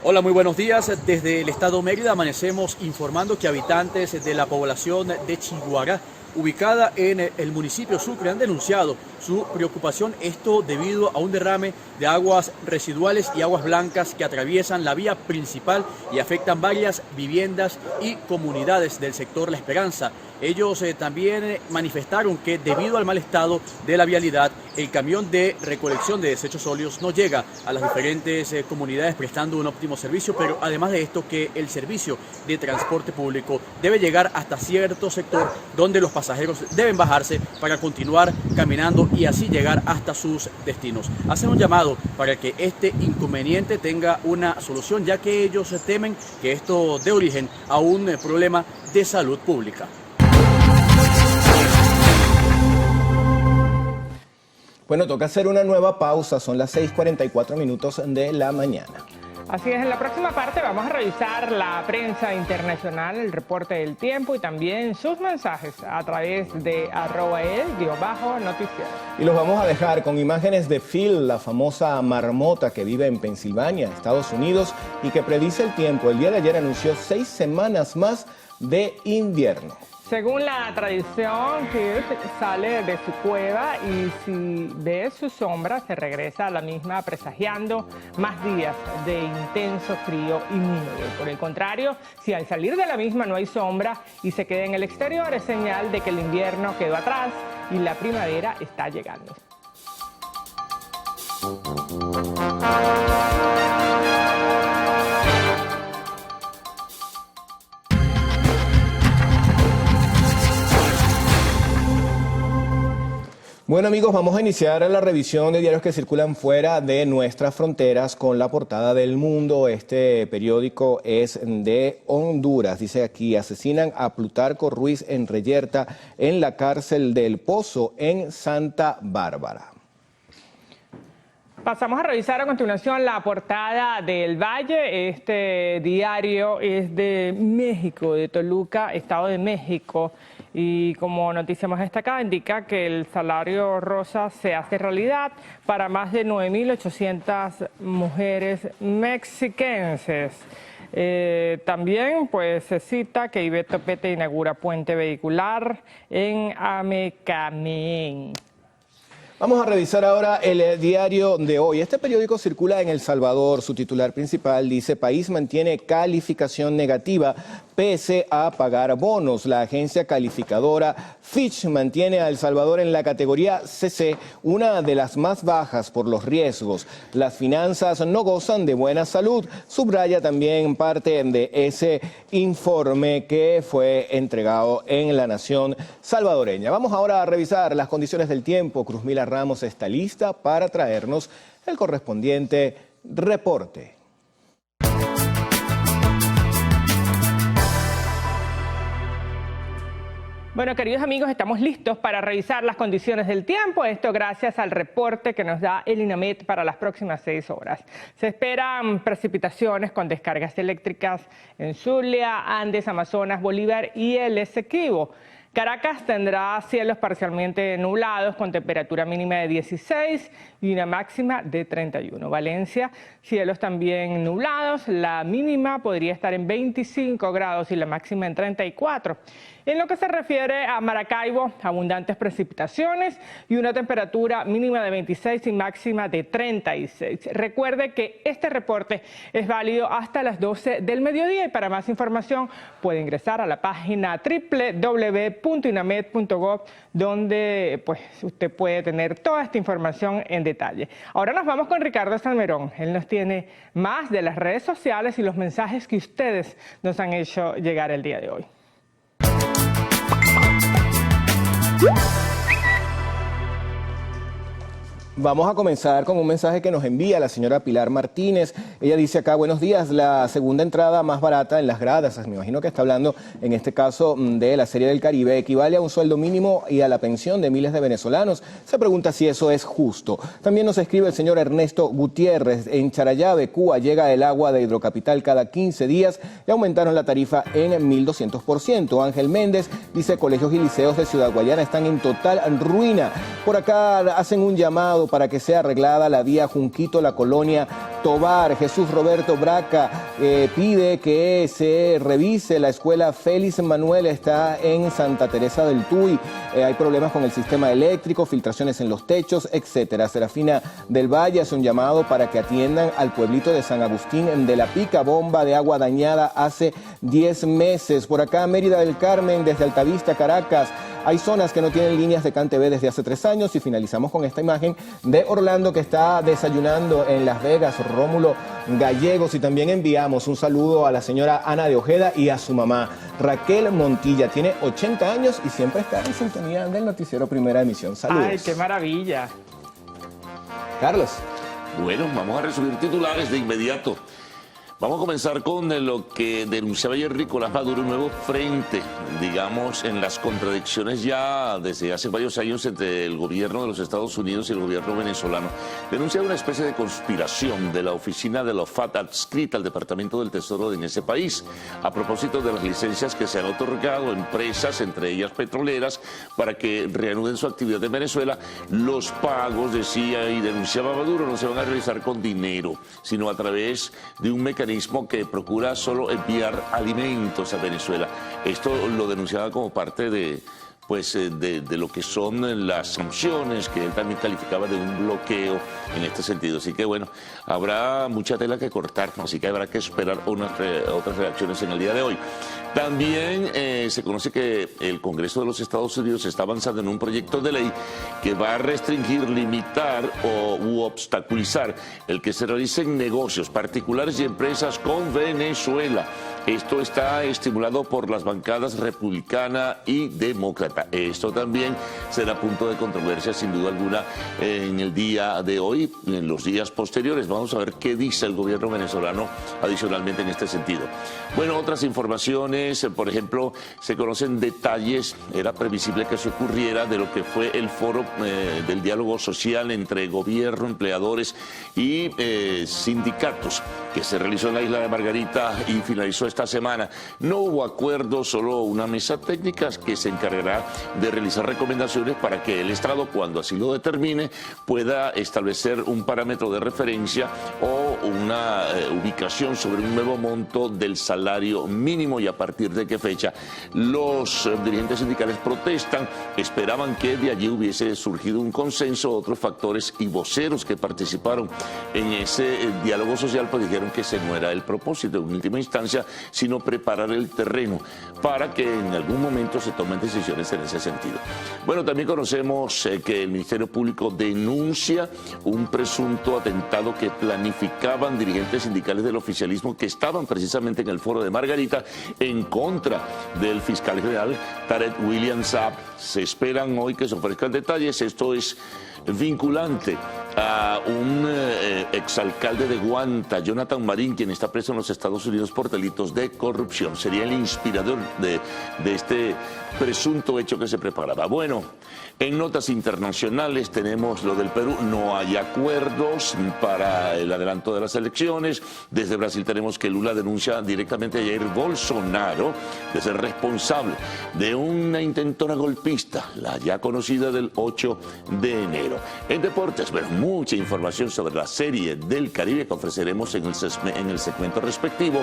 Hola, muy buenos días. Desde el estado Mérida amanecemos informando que habitantes de la población de Chiguará, ubicada en el municipio Sucre, han denunciado su preocupación, esto debido a un derrame de aguas residuales y aguas blancas que atraviesan la vía principal y afectan varias viviendas y comunidades del sector La Esperanza. Ellos también manifestaron que debido al mal estado de la vialidad, el camión de recolección de desechos sólidos no llega a las diferentes comunidades prestando un óptimo servicio, pero además de esto que el servicio de transporte público debe llegar hasta cierto sector donde los pasajeros deben bajarse para continuar caminando y así llegar hasta sus destinos. Hacen un llamado para que este inconveniente tenga una solución, ya que ellos temen que esto dé origen a un problema de salud pública. Bueno, toca hacer una nueva pausa, son las 6:44 de la mañana. Así es, en la próxima parte vamos a revisar la prensa internacional, el reporte del tiempo y también sus mensajes a través de @el_noticiero. Y los vamos a dejar con imágenes de Phil, la famosa marmota que vive en Pensilvania, Estados Unidos, y que predice el tiempo. El día de ayer anunció 6 semanas más de invierno. Según la tradición, Phil sale de su cueva y si ve su sombra se regresa a la misma presagiando más días de intenso frío y nieve. Por el contrario, si al salir de la misma no hay sombra y se queda en el exterior, es señal de que el invierno quedó atrás y la primavera está llegando. Bueno amigos, vamos a iniciar la revisión de diarios que circulan fuera de nuestras fronteras con la portada del Mundo. Este periódico es de Honduras. Dice aquí, asesinan a Plutarco Ruiz en Reyerta en la cárcel del Pozo en Santa Bárbara. Pasamos a revisar a continuación la portada del Valle. Este diario es de México, de Toluca, Estado de México. Y como noticia más destacada, indica que el salario rosa se hace realidad para más de 9.800 mujeres mexiquenses. También pues se cita que Ivette Topete inaugura puente vehicular en Amecamén. Vamos a revisar ahora el diario de hoy. Este periódico circula en El Salvador. Su titular principal dice, país mantiene calificación negativa pese a pagar bonos. La agencia calificadora Fitch mantiene a El Salvador en la categoría CC, una de las más bajas por los riesgos. Las finanzas no gozan de buena salud. Subraya también parte de ese informe que fue entregado en la nación salvadoreña. Vamos ahora a revisar las condiciones del tiempo. Cruzmila Ramos está lista para traernos el correspondiente reporte. Bueno, queridos amigos, estamos listos para revisar las condiciones del tiempo. Esto gracias al reporte que nos da el INAMET para las próximas 6 horas. Se esperan precipitaciones con descargas eléctricas en Zulia, Andes, Amazonas, Bolívar y el Esequibo. Caracas tendrá cielos parcialmente nublados con temperatura mínima de 16 y una máxima de 31. Valencia, cielos también nublados, la mínima podría estar en 25 grados y la máxima en 34. En lo que se refiere a Maracaibo, abundantes precipitaciones y una temperatura mínima de 26 y máxima de 36. Recuerde que este reporte es válido hasta las 12 del mediodía y para más información puede ingresar a la página www.inamed.gov, donde pues usted puede tener toda esta información en detalle. Ahora nos vamos con Ricardo Salmerón. Él nos tiene más de las redes sociales y los mensajes que ustedes nos han hecho llegar el día de hoy. Vamos a comenzar con un mensaje que nos envía la señora Pilar Martínez. Ella dice acá: buenos días, la segunda entrada más barata en las gradas, me imagino que está hablando en este caso de la Serie del Caribe, equivale a un sueldo mínimo y a la pensión de miles de venezolanos. Se pregunta si eso es justo. También nos escribe el señor Ernesto Gutiérrez: en Charallave, Cuba, llega el agua de Hidrocapital cada 15 días y aumentaron la tarifa en 1.200%. Ángel Méndez dice: colegios y liceos de Ciudad Guayana están en total ruina. Por acá hacen un llamado para que sea arreglada la vía Junquito, la colonia Tobar. Jesús Roberto Braca pide que se revise la escuela Félix Manuel, está en Santa Teresa del Tuy. Hay problemas con el sistema eléctrico, filtraciones en los techos, etcétera. Serafina del Valle hace un llamado para que atiendan al pueblito de San Agustín de la Pica, bomba de agua dañada hace 10 meses. Por acá Mérida del Carmen, desde Altavista, Caracas. Hay zonas que no tienen líneas de CanTV desde hace 3 años y finalizamos con esta imagen de Orlando, que está desayunando en Las Vegas, Rómulo Gallegos. Y también enviamos un saludo a la señora Ana de Ojeda y a su mamá Raquel Montilla. Tiene 80 años y siempre está en sintonía del noticiero Primera Emisión. Saludos. ¡Ay, qué maravilla! Carlos. Bueno, vamos a resumir titulares de inmediato. Vamos a comenzar con lo que denunciaba ayer Nicolás Maduro, un nuevo frente, digamos, en las contradicciones ya desde hace varios años entre el gobierno de los Estados Unidos y el gobierno venezolano. Denuncia una especie de conspiración de la oficina de la OFAC adscrita al Departamento del Tesoro en ese país, a propósito de las licencias que se han otorgado a empresas, entre ellas petroleras, para que reanuden su actividad en Venezuela. Los pagos, decía y denunciaba Maduro, no se van a realizar con dinero, sino a través de un mecanismo que procura solo enviar alimentos a Venezuela. Esto lo denunciaba como parte de lo que son las sanciones, que él también calificaba de un bloqueo en este sentido. Así que bueno, habrá mucha tela que cortar, así que habrá que esperar otras reacciones en el día de hoy. También se conoce que el Congreso de los Estados Unidos está avanzando en un proyecto de ley que va a restringir, limitar u obstaculizar el que se realicen negocios particulares y empresas con Venezuela. Esto está estimulado por las bancadas republicana y demócrata. Esto también será punto de controversia, sin duda alguna, en el día de hoy, en los días posteriores. Vamos a ver qué dice el gobierno venezolano adicionalmente en este sentido. Bueno, otras informaciones, por ejemplo, se conocen detalles, era previsible que se ocurriera, de lo que fue el foro del diálogo social entre gobierno, empleadores y sindicatos, que se realizó en la isla de Margarita y finalizó esta semana. No hubo acuerdo, solo una mesa técnica que se encargará de realizar recomendaciones para que el Estado, cuando así lo determine, pueda establecer un parámetro de referencia o una ubicación sobre un nuevo monto del salario mínimo y a partir de qué fecha. Los dirigentes sindicales protestan, esperaban que de allí hubiese surgido un consenso. Otros factores y voceros que participaron en ese diálogo social pues dijeron que ese no era el propósito en última instancia, sino preparar el terreno para que en algún momento se tomen decisiones en ese sentido. Bueno, también conocemos que el Ministerio Público denuncia un presunto atentado que planificaban dirigentes sindicales del oficialismo que estaban precisamente en el foro de Margarita en contra del fiscal general Tarek William Saab. Se esperan hoy que se ofrezcan detalles. Esto es vinculante a un exalcalde de Guanta, Jonathan Marín, quien está preso en los Estados Unidos por delitos de corrupción. Sería el inspirador de este presunto hecho que se preparaba. Bueno, en notas internacionales tenemos lo del Perú. No hay acuerdos para el adelanto de las elecciones. Desde Brasil tenemos que Lula denuncia directamente a Jair Bolsonaro de ser responsable de una intentona golpista, la ya conocida del 8 de enero. En deportes, bueno, mucha información sobre la Serie del Caribe que ofreceremos en el segmento respectivo.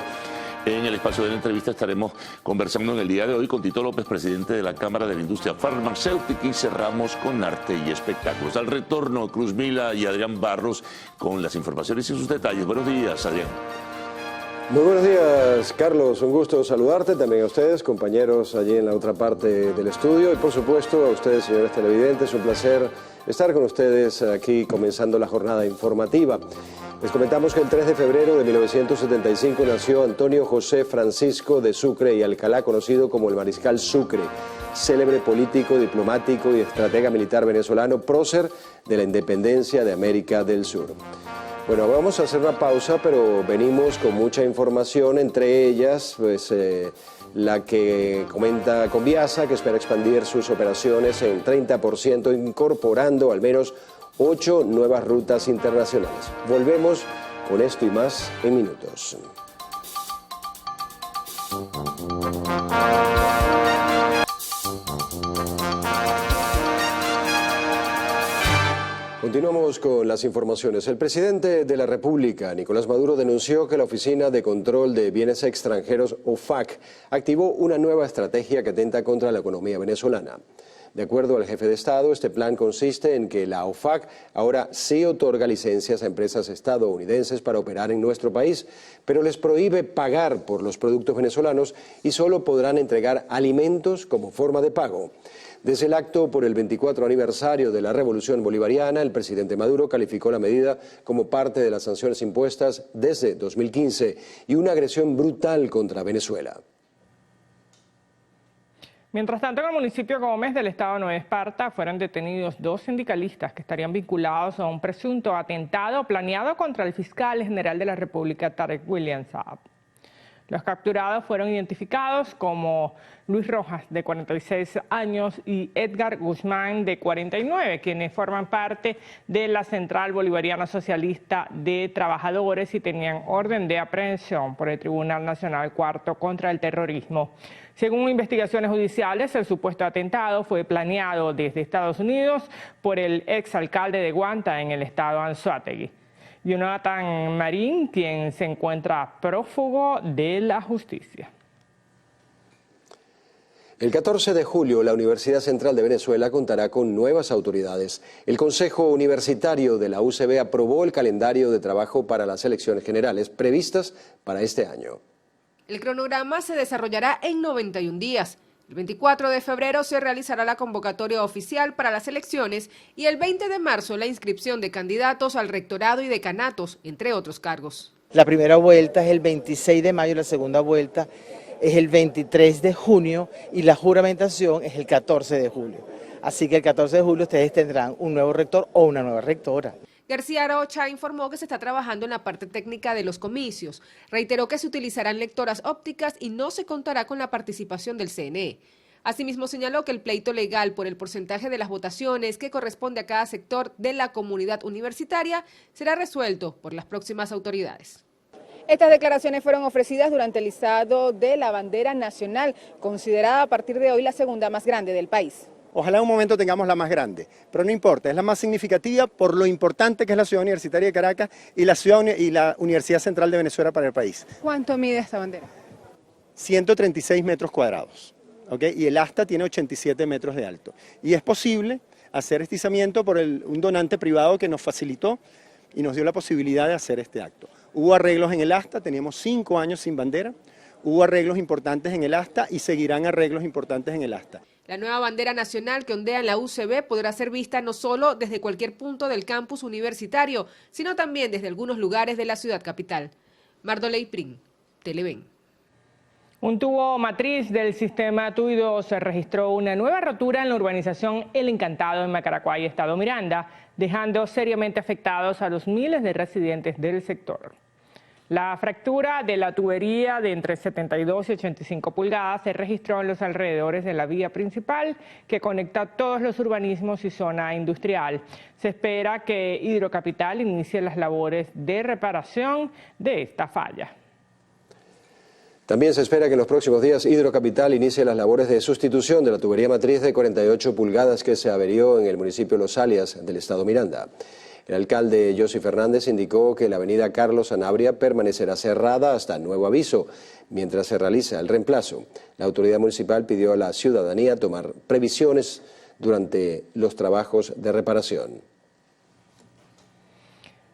En el espacio de la entrevista estaremos conversando en el día de hoy con Tito López, presidente de la Cámara de la Industria Farmacéutica, y cerramos con arte y espectáculos. Al retorno, Cruz Mila y Adrián Barros con las informaciones y sus detalles. Buenos días, Adrián. Muy buenos días, Carlos. Un gusto saludarte, también a ustedes, compañeros allí en la otra parte del estudio, y por supuesto a ustedes, señores televidentes. Un placer estar con ustedes aquí comenzando la jornada informativa. Les comentamos que el 3 de febrero de 1975 nació Antonio José Francisco de Sucre y Alcalá, conocido como el Mariscal Sucre, célebre político, diplomático y estratega militar venezolano, prócer de la independencia de América del Sur. Bueno, vamos a hacer una pausa, pero venimos con mucha información, entre ellas pues, la que comenta Conviasa, que espera expandir sus operaciones en 30%, incorporando al menos 8 nuevas rutas internacionales. Volvemos con esto y más en minutos. Continuamos con las informaciones. El presidente de la República, Nicolás Maduro, denunció que la Oficina de Control de Bienes Extranjeros, OFAC, activó una nueva estrategia que atenta contra la economía venezolana. De acuerdo al jefe de Estado, este plan consiste en que la OFAC ahora sí otorga licencias a empresas estadounidenses para operar en nuestro país, pero les prohíbe pagar por los productos venezolanos y solo podrán entregar alimentos como forma de pago. Desde el acto por el 24 aniversario de la Revolución Bolivariana, el presidente Maduro calificó la medida como parte de las sanciones impuestas desde 2015 y una agresión brutal contra Venezuela. Mientras tanto, en el municipio Gómez del estado de Nueva Esparta fueron detenidos 2 sindicalistas que estarían vinculados a un presunto atentado planeado contra el fiscal general de la República, Tarek William Saab. Los capturados fueron identificados como Luis Rojas, de 46 años, y Edgar Guzmán, de 49, quienes forman parte de la Central Bolivariana Socialista de Trabajadores y tenían orden de aprehensión por el Tribunal Nacional Cuarto contra el Terrorismo. Según investigaciones judiciales, el supuesto atentado fue planeado desde Estados Unidos por el exalcalde de Guanta en el estado Anzoátegui, Jonathan Marín, quien se encuentra prófugo de la justicia. El 14 de julio, la Universidad Central de Venezuela contará con nuevas autoridades. El Consejo Universitario de la UCB aprobó el calendario de trabajo para las elecciones generales previstas para este año. El cronograma se desarrollará en 91 días. El 24 de febrero se realizará la convocatoria oficial para las elecciones y el 20 de marzo la inscripción de candidatos al rectorado y decanatos, entre otros cargos. La primera vuelta es el 26 de mayo, la segunda vuelta es el 23 de junio y la juramentación es el 14 de julio. Así que el 14 de julio ustedes tendrán un nuevo rector o una nueva rectora. García Arocha informó que se está trabajando en la parte técnica de los comicios. Reiteró que se utilizarán lectoras ópticas y no se contará con la participación del CNE. Asimismo señaló que el pleito legal por el porcentaje de las votaciones que corresponde a cada sector de la comunidad universitaria será resuelto por las próximas autoridades. Estas declaraciones fueron ofrecidas durante el izado de la bandera nacional, considerada a partir de hoy la segunda más grande del país. Ojalá en un momento tengamos la más grande, pero no importa, es la más significativa por lo importante que es la Ciudad Universitaria de Caracas y la Universidad Central de Venezuela para el país. ¿Cuánto mide esta bandera? 136 metros cuadrados, ¿okay? Y el asta tiene 87 metros de alto. Y es posible hacer este izamiento por un donante privado que nos facilitó y nos dio la posibilidad de hacer este acto. Hubo arreglos en el asta, teníamos 5 años sin bandera, hubo arreglos importantes en el asta y seguirán arreglos importantes en el asta. La nueva bandera nacional que ondea en la UCB podrá ser vista no solo desde cualquier punto del campus universitario, sino también desde algunos lugares de la ciudad capital. Mardoley Prin, Televen. Un tubo matriz del sistema TUI 2 registró una nueva rotura en la urbanización El Encantado en Macaracuay, estado Miranda, dejando seriamente afectados a los miles de residentes del sector. La fractura de la tubería de entre 72 y 85 pulgadas se registró en los alrededores de la vía principal que conecta todos los urbanismos y zona industrial. Se espera que Hidrocapital inicie las labores de reparación de esta falla. También se espera que en los próximos días Hidrocapital inicie las labores de sustitución de la tubería matriz de 48 pulgadas que se averió en el municipio Los Alias del estado Miranda. El alcalde Josy Fernández indicó que la avenida Carlos Sanabria permanecerá cerrada hasta nuevo aviso, mientras se realiza el reemplazo. La autoridad municipal pidió a la ciudadanía tomar previsiones durante los trabajos de reparación.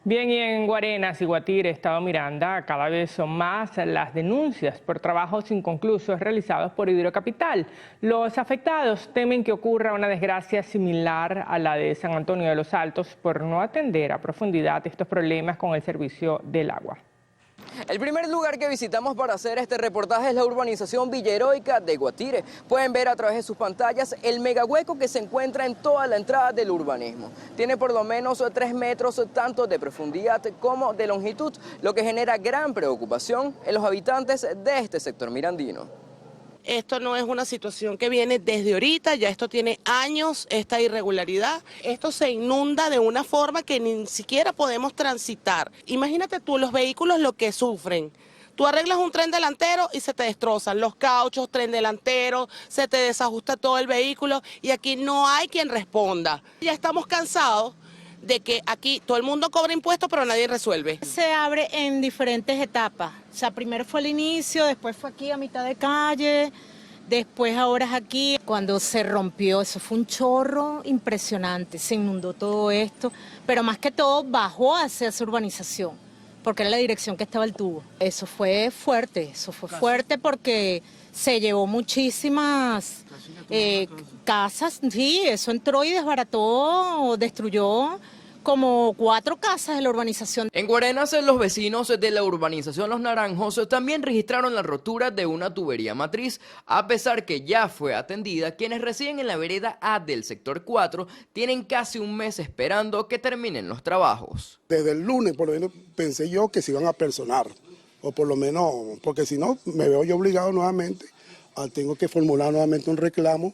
Bien, y en Guarenas y Guatire, estado Miranda, cada vez son más las denuncias por trabajos inconclusos realizados por Hidrocapital. Los afectados temen que ocurra una desgracia similar a la de San Antonio de los Altos por no atender a profundidad estos problemas con el servicio del agua. El primer lugar que visitamos para hacer este reportaje es la urbanización Villaheroica de Guatire. Pueden ver a través de sus pantallas el megahueco que se encuentra en toda la entrada del urbanismo. Tiene por lo menos 3 metros tanto de profundidad como de longitud, lo que genera gran preocupación en los habitantes de este sector mirandino. Esto no es una situación que viene desde ahorita, ya esto tiene años, esta irregularidad. Esto se inunda de una forma que ni siquiera podemos transitar. Imagínate tú los vehículos lo que sufren. Tú arreglas un tren delantero y se te destrozan los cauchos, tren delantero, se te desajusta todo el vehículo y aquí no hay quien responda. Ya estamos cansados de que aquí todo el mundo cobra impuestos pero nadie resuelve. Se abre en diferentes etapas, o sea, primero fue el inicio, después fue aquí a mitad de calle, después ahora es aquí. Cuando se rompió, eso fue un chorro impresionante, se inundó todo esto, pero más que todo bajó hacia esa urbanización, porque era la dirección que estaba el tubo. Eso fue fuerte porque se llevó muchísimas casas, sí, eso entró y desbarató, destruyó como 4 casas de la urbanización. En Guarenas, los vecinos de la urbanización Los Naranjos también registraron la rotura de una tubería matriz, a pesar que ya fue atendida. Quienes residen en la vereda A del sector 4 tienen casi un mes esperando que terminen los trabajos. Desde el lunes, por lo menos, pensé yo que se iban a personar, o por lo menos, porque si no, me veo yo obligado nuevamente, tengo que formular nuevamente un reclamo,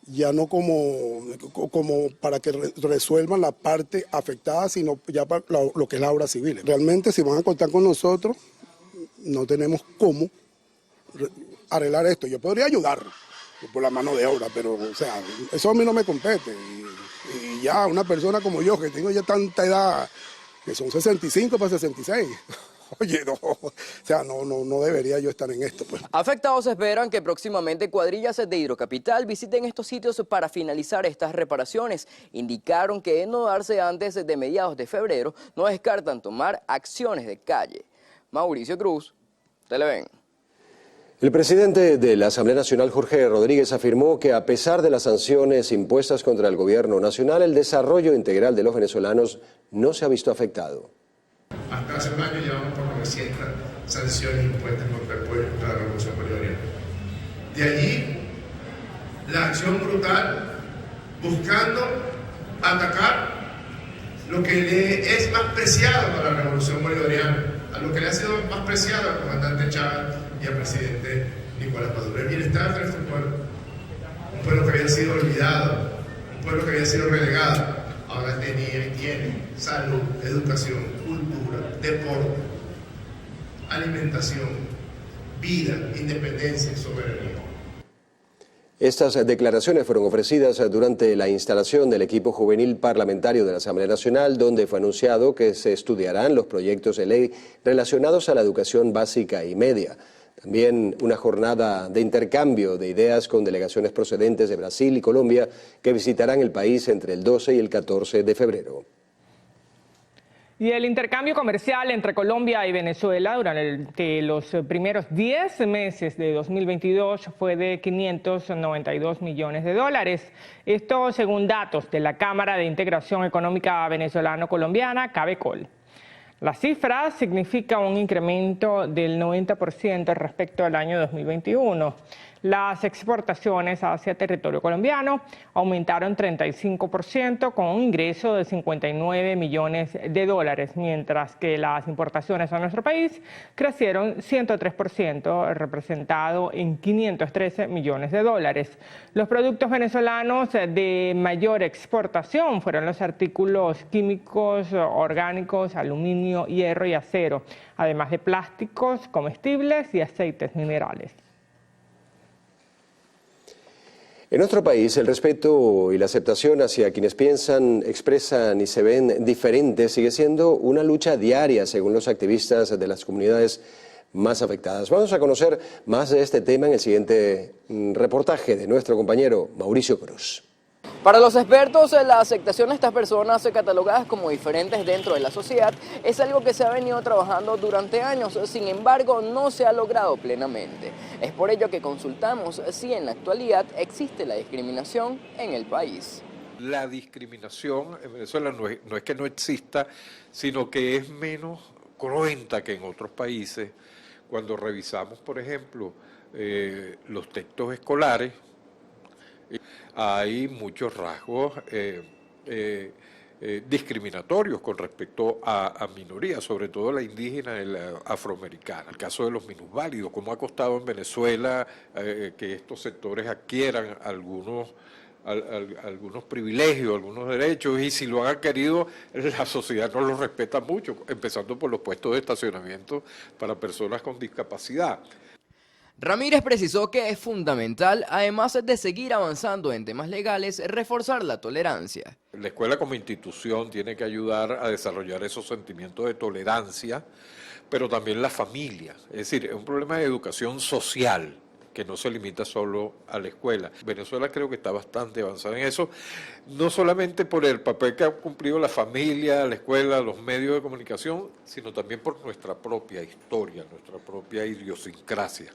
ya no como para que resuelvan la parte afectada, sino ya para lo que es la obra civil. Realmente, si van a contar con nosotros, no tenemos cómo arreglar esto. Yo podría ayudar por la mano de obra, pero o sea, eso a mí no me compete. Y ya una persona como yo, que tengo ya tanta edad, que son 65 para 66, oye, no, o sea, no debería yo estar en esto, pues. Afectados esperan que próximamente cuadrillas de Hidrocapital visiten estos sitios para finalizar estas reparaciones. Indicaron que de no darse antes de mediados de febrero, no descartan tomar acciones de calle. Mauricio Cruz, Televen. El presidente de la Asamblea Nacional, Jorge Rodríguez, afirmó que a pesar de las sanciones impuestas contra el gobierno nacional, el desarrollo integral de los venezolanos no se ha visto afectado. Hasta hace un año llevamos por 900 sanciones impuestas contra el pueblo, contra la revolución bolivariana. De allí, la acción brutal buscando atacar lo que le es más preciado para la revolución bolivariana, a lo que le ha sido más preciado al comandante Chávez y al presidente Nicolás Maduro. El bienestar de nuestro pueblo, un pueblo que había sido olvidado, un pueblo que había sido relegado, ahora tenía y tiene salud, educación, cultura, deporte, alimentación, vida, independencia y soberanía. Estas declaraciones fueron ofrecidas durante la instalación del equipo juvenil parlamentario de la Asamblea Nacional, donde fue anunciado que se estudiarán los proyectos de ley relacionados a la educación básica y media. También una jornada de intercambio de ideas con delegaciones procedentes de Brasil y Colombia que visitarán el país entre el 12 y el 14 de febrero. Y el intercambio comercial entre Colombia y Venezuela durante los primeros 10 meses de 2022 fue de 592 millones de dólares. Esto según datos de la Cámara de Integración Económica Venezolano-Colombiana, CABECOL. La cifra significa un incremento del 90% respecto al año 2021. Las exportaciones hacia territorio colombiano aumentaron 35% con un ingreso de 59 millones de dólares, mientras que las importaciones a nuestro país crecieron 103%, representado en 513 millones de dólares. Los productos venezolanos de mayor exportación fueron los artículos químicos, orgánicos, aluminio, hierro y acero, además de plásticos, comestibles y aceites minerales. En nuestro país, el respeto y la aceptación hacia quienes piensan, expresan y se ven diferentes sigue siendo una lucha diaria, según los activistas de las comunidades más afectadas. Vamos a conocer más de este tema en el siguiente reportaje de nuestro compañero Mauricio Cruz. Para los expertos, la aceptación de estas personas catalogadas como diferentes dentro de la sociedad es algo que se ha venido trabajando durante años, sin embargo no se ha logrado plenamente. Es por ello que consultamos si en la actualidad existe la discriminación en el país. La discriminación en Venezuela no es que no exista, sino que es menos cruenta que en otros países. Cuando revisamos, por ejemplo, los textos escolares, hay muchos rasgos discriminatorios con respecto a minorías, sobre todo la indígena y la afroamericana. El caso de los minusválidos, cómo ha costado en Venezuela que estos sectores adquieran algunos privilegios, algunos derechos, y si lo han adquirido, la sociedad no los respeta mucho, empezando por los puestos de estacionamiento para personas con discapacidad. Ramírez precisó que es fundamental, además de seguir avanzando en temas legales, reforzar la tolerancia. La escuela como institución tiene que ayudar a desarrollar esos sentimientos de tolerancia, pero también la familia. Es decir, es un problema de educación social que no se limita solo a la escuela. Venezuela creo que está bastante avanzada en eso, no solamente por el papel que ha cumplido la familia, la escuela, los medios de comunicación, sino también por nuestra propia historia, nuestra propia idiosincrasia.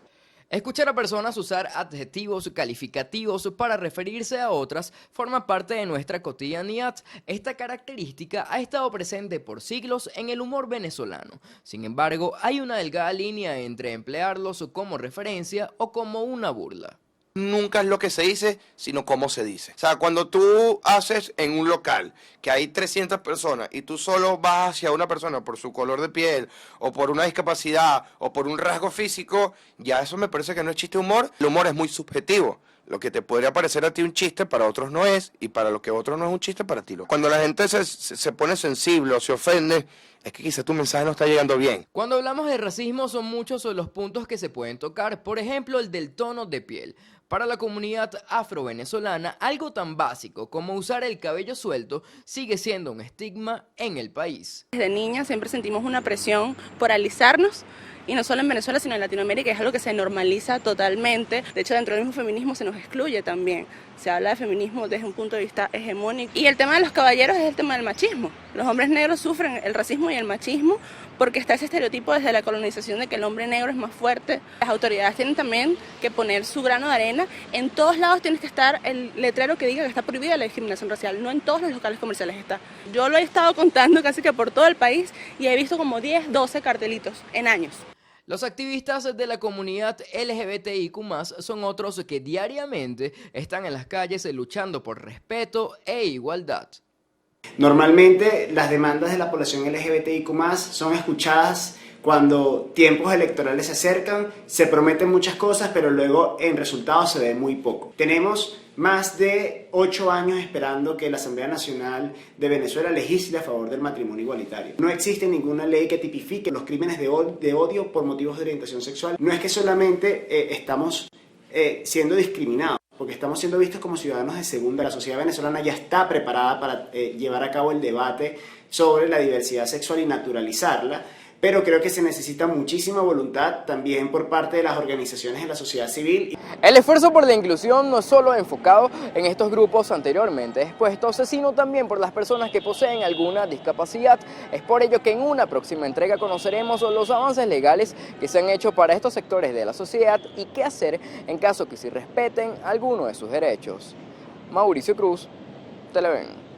Escuchar a personas usar adjetivos calificativos para referirse a otras forma parte de nuestra cotidianidad. Esta característica ha estado presente por siglos en el humor venezolano. Sin embargo, hay una delgada línea entre emplearlos como referencia o como una burla. Nunca es lo que se dice, sino cómo se dice. O sea, cuando tú haces en un local que hay 300 personas y tú solo vas hacia una persona por su color de piel o por una discapacidad o por un rasgo físico, ya eso me parece que no es chiste de humor. El humor es muy subjetivo. Lo que te podría parecer a ti un chiste, para otros no es, y para lo que otros no es un chiste, para ti lo. Cuando la gente se pone sensible o se ofende, es que quizá tu mensaje no está llegando bien. Cuando hablamos de racismo son muchos los puntos que se pueden tocar, por ejemplo el del tono de piel. Para la comunidad afro-venezolana, algo tan básico como usar el cabello suelto sigue siendo un estigma en el país. Desde niñas siempre sentimos una presión por alisarnos, y no solo en Venezuela, sino en Latinoamérica, es algo que se normaliza totalmente. De hecho, dentro del mismo feminismo se nos excluye también. Se habla de feminismo desde un punto de vista hegemónico. Y el tema de los caballeros es el tema del machismo. Los hombres negros sufren el racismo y el machismo porque está ese estereotipo desde la colonización de que el hombre negro es más fuerte. Las autoridades tienen también que poner su grano de arena. En todos lados tiene que estar el letrero que diga que está prohibida la discriminación racial. No en todos los locales comerciales está. Yo lo he estado contando casi que por todo el país y he visto como 10, 12 cartelitos en años. Los activistas de la comunidad LGBTIQ+, son otros que diariamente están en las calles luchando por respeto e igualdad. Normalmente las demandas de la población LGBTIQ+ son escuchadas cuando tiempos electorales se acercan, se prometen muchas cosas, pero luego en resultados se ve muy poco. Tenemos más de 8 años esperando que la Asamblea Nacional de Venezuela legisle a favor del matrimonio igualitario. No existe ninguna ley que tipifique los crímenes de odio por motivos de orientación sexual. No es que solamente estamos siendo discriminados, porque estamos siendo vistos como ciudadanos de segunda. La sociedad venezolana ya está preparada para llevar a cabo el debate sobre la diversidad sexual y naturalizarla, pero creo que se necesita muchísima voluntad también por parte de las organizaciones de la sociedad civil. El esfuerzo por la inclusión no es solo enfocado en estos grupos anteriormente expuestos, sino también por las personas que poseen alguna discapacidad. Es por ello que en una próxima entrega conoceremos los avances legales que se han hecho para estos sectores de la sociedad y qué hacer en caso que se respeten alguno de sus derechos. Mauricio Cruz, Televen.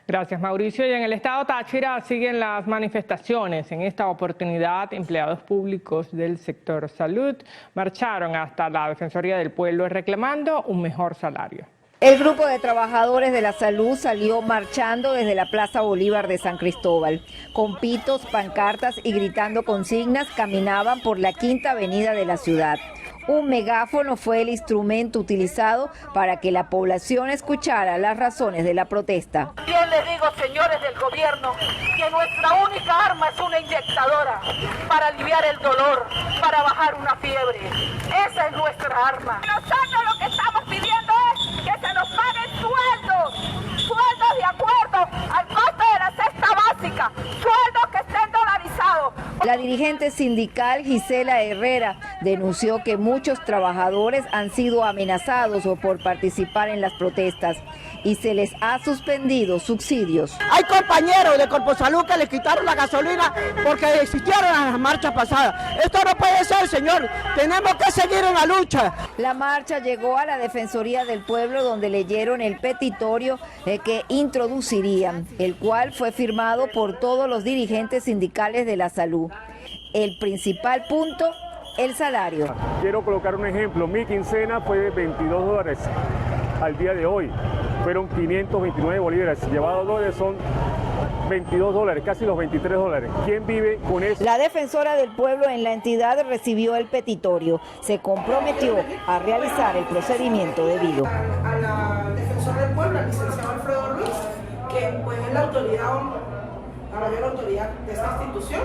Gracias, Mauricio. Y en el estado Táchira siguen las manifestaciones. En esta oportunidad, empleados públicos del sector salud marcharon hasta la Defensoría del Pueblo reclamando un mejor salario. El grupo de trabajadores de la salud salió marchando desde la Plaza Bolívar de San Cristóbal. Con pitos, pancartas y gritando consignas caminaban por la Quinta Avenida de la ciudad. Un megáfono fue el instrumento utilizado para que la población escuchara las razones de la protesta. Bien les digo, señores del gobierno, que nuestra única arma es una inyectadora para aliviar el dolor, para bajar una fiebre. Esa es nuestra arma. Nosotros lo que estamos pidiendo es que se nos paguen sueldos de acuerdo al costo de la cesta básica, sueldos que estén dolarizados. La dirigente sindical Gisela Herrera denunció que muchos trabajadores han sido amenazados por participar en las protestas y se les ha suspendido subsidios. Hay compañeros de Corposalud que les quitaron la gasolina porque existieron en las marchas pasadas. Esto no puede ser, señor. Tenemos que seguir en la lucha. La marcha llegó a la Defensoría del Pueblo, donde leyeron el petitorio que introducirían, el cual fue firmado por todos los dirigentes sindicales de la salud. El principal punto, el salario. Quiero colocar un ejemplo. Mi quincena fue de $22 al día de hoy. Fueron 529 bolívares. Llevado a dólares son $22, casi los $23. ¿Quién vive con eso? La defensora del pueblo en la entidad recibió el petitorio. Se comprometió a realizar el procedimiento debido. A la defensora del pueblo, al licenciado Alfredo Ruiz, que pues es la autoridad, la mayor autoridad de esta institución,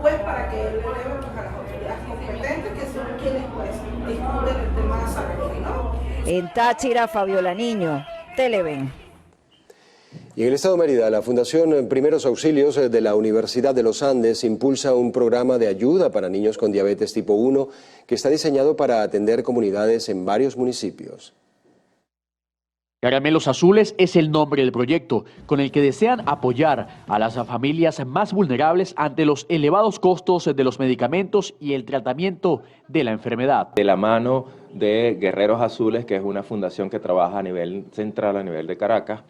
pues para que él eleve a las autoridades competentes, que son quienes pues discuten el tema salarial, ¿no? En Táchira, Fabiola Niño, Televen. Y en el estado de Mérida, la Fundación Primeros Auxilios de la Universidad de los Andes impulsa un programa de ayuda para niños con diabetes tipo 1 que está diseñado para atender comunidades en varios municipios. Caramelos Azules es el nombre del proyecto, con el que desean apoyar a las familias más vulnerables ante los elevados costos de los medicamentos y el tratamiento de la enfermedad. De la mano de Guerreros Azules, que es una fundación que trabaja a nivel central, a nivel de Caracas,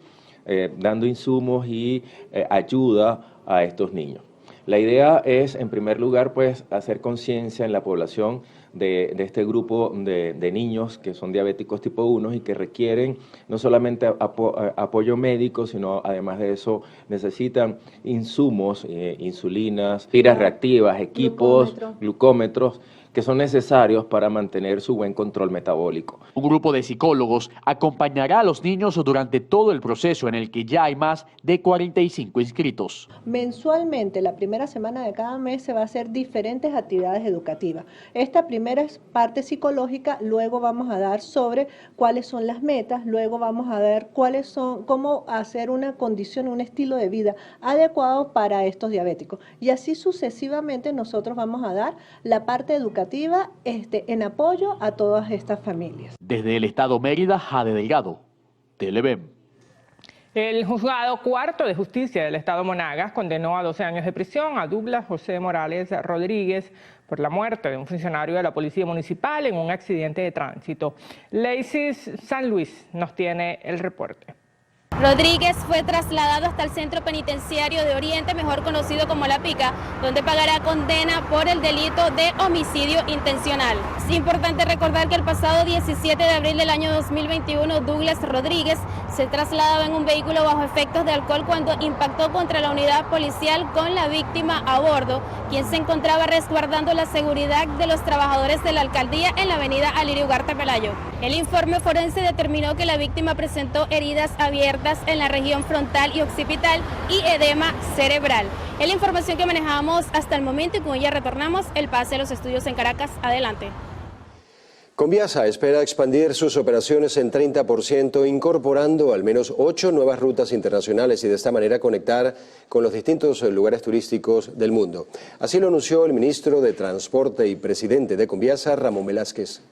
dando insumos y ayuda a estos niños. La idea es, en primer lugar, pues, hacer conciencia en la población de este grupo de niños que son diabéticos tipo 1 y que requieren no solamente apoyo médico, sino además de eso necesitan insumos, insulinas, tiras reactivas, equipos, glucómetros, que son necesarios para mantener su buen control metabólico. Un grupo de psicólogos acompañará a los niños durante todo el proceso, en el que ya hay más de 45 inscritos. Mensualmente, la primera semana de cada mes, se va a hacer diferentes actividades educativas. Esta primera es parte psicológica, luego vamos a dar sobre cuáles son las metas, luego vamos a ver cómo hacer una condición, un estilo de vida adecuado para estos diabéticos. Y así sucesivamente nosotros vamos a dar la parte educativa en apoyo a todas estas familias. Desde el estado Mérida, Jade Delgado, Televen. El juzgado cuarto de justicia del estado Monagas condenó a 12 años de prisión a Douglas José Morales Rodríguez por la muerte de un funcionario de la Policía Municipal en un accidente de tránsito. Leisis San Luis nos tiene el reporte. Rodríguez fue trasladado hasta el Centro Penitenciario de Oriente, mejor conocido como La Pica, donde pagará condena por el delito de homicidio intencional. Es importante recordar que el pasado 17 de abril del año 2021, Douglas Rodríguez se trasladaba en un vehículo bajo efectos de alcohol cuando impactó contra la unidad policial con la víctima a bordo, quien se encontraba resguardando la seguridad de los trabajadores de la alcaldía en la avenida Alirio Ugarte Pelayo. El informe forense determinó que la víctima presentó heridas abiertas en la región frontal y occipital y edema cerebral. Es la información que manejamos hasta el momento y con ella retornamos el pase a los estudios en Caracas. Adelante. Conviasa espera expandir sus operaciones en 30%, incorporando al menos 8 nuevas rutas internacionales y de esta manera conectar con los distintos lugares turísticos del mundo. Así lo anunció el ministro de Transporte y presidente de Conviasa, Ramón Velázquez.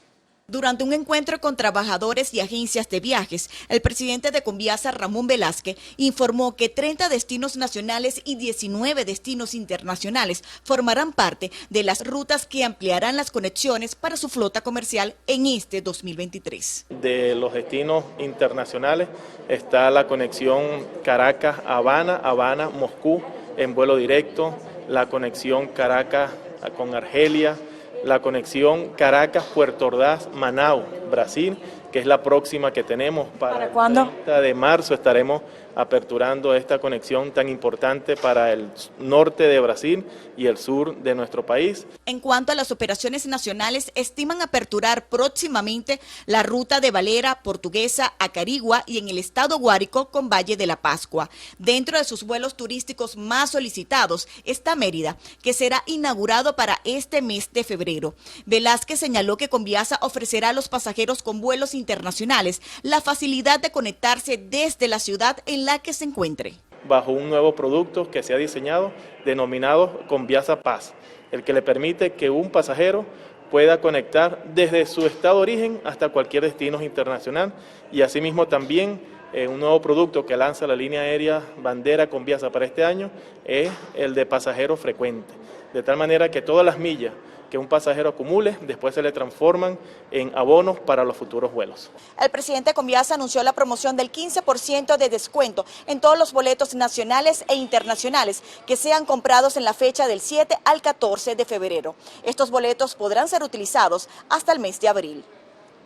Durante un encuentro con trabajadores y agencias de viajes, el presidente de Conviasa, Ramón Velázquez, informó que 30 destinos nacionales y 19 destinos internacionales formarán parte de las rutas que ampliarán las conexiones para su flota comercial en este 2023. De los destinos internacionales está la conexión Caracas-Habana, Habana-Moscú en vuelo directo, la conexión Caracas con Argelia, la conexión Caracas-Puerto Ordaz, Manaus, Brasil, que es la próxima que tenemos para el 30 de marzo. Estaremos aperturando esta conexión tan importante para el norte de Brasil y el sur de nuestro país. En cuanto a las operaciones nacionales, estiman aperturar próximamente la ruta de Valera, Portuguesa a Carigua y en el estado Guárico con Valle de la Pascua. Dentro de sus vuelos turísticos más solicitados está Mérida, que será inaugurado para este mes de febrero. Velázquez señaló que Conviasa ofrecerá a los pasajeros con vuelos internacionales la facilidad de conectarse desde la ciudad en la que se encuentre. Bajo un nuevo producto que se ha diseñado denominado Conviasa Paz, el que le permite que un pasajero pueda conectar desde su estado de origen hasta cualquier destino internacional, y asimismo también un nuevo producto que lanza la línea aérea Bandera Conviasa para este año es el de pasajero frecuente, de tal manera que todas las millas que un pasajero acumule, después se le transforman en abonos para los futuros vuelos. El presidente Conviasa anunció la promoción del 15% de descuento en todos los boletos nacionales e internacionales que sean comprados en la fecha del 7 al 14 de febrero. Estos boletos podrán ser utilizados hasta el mes de abril.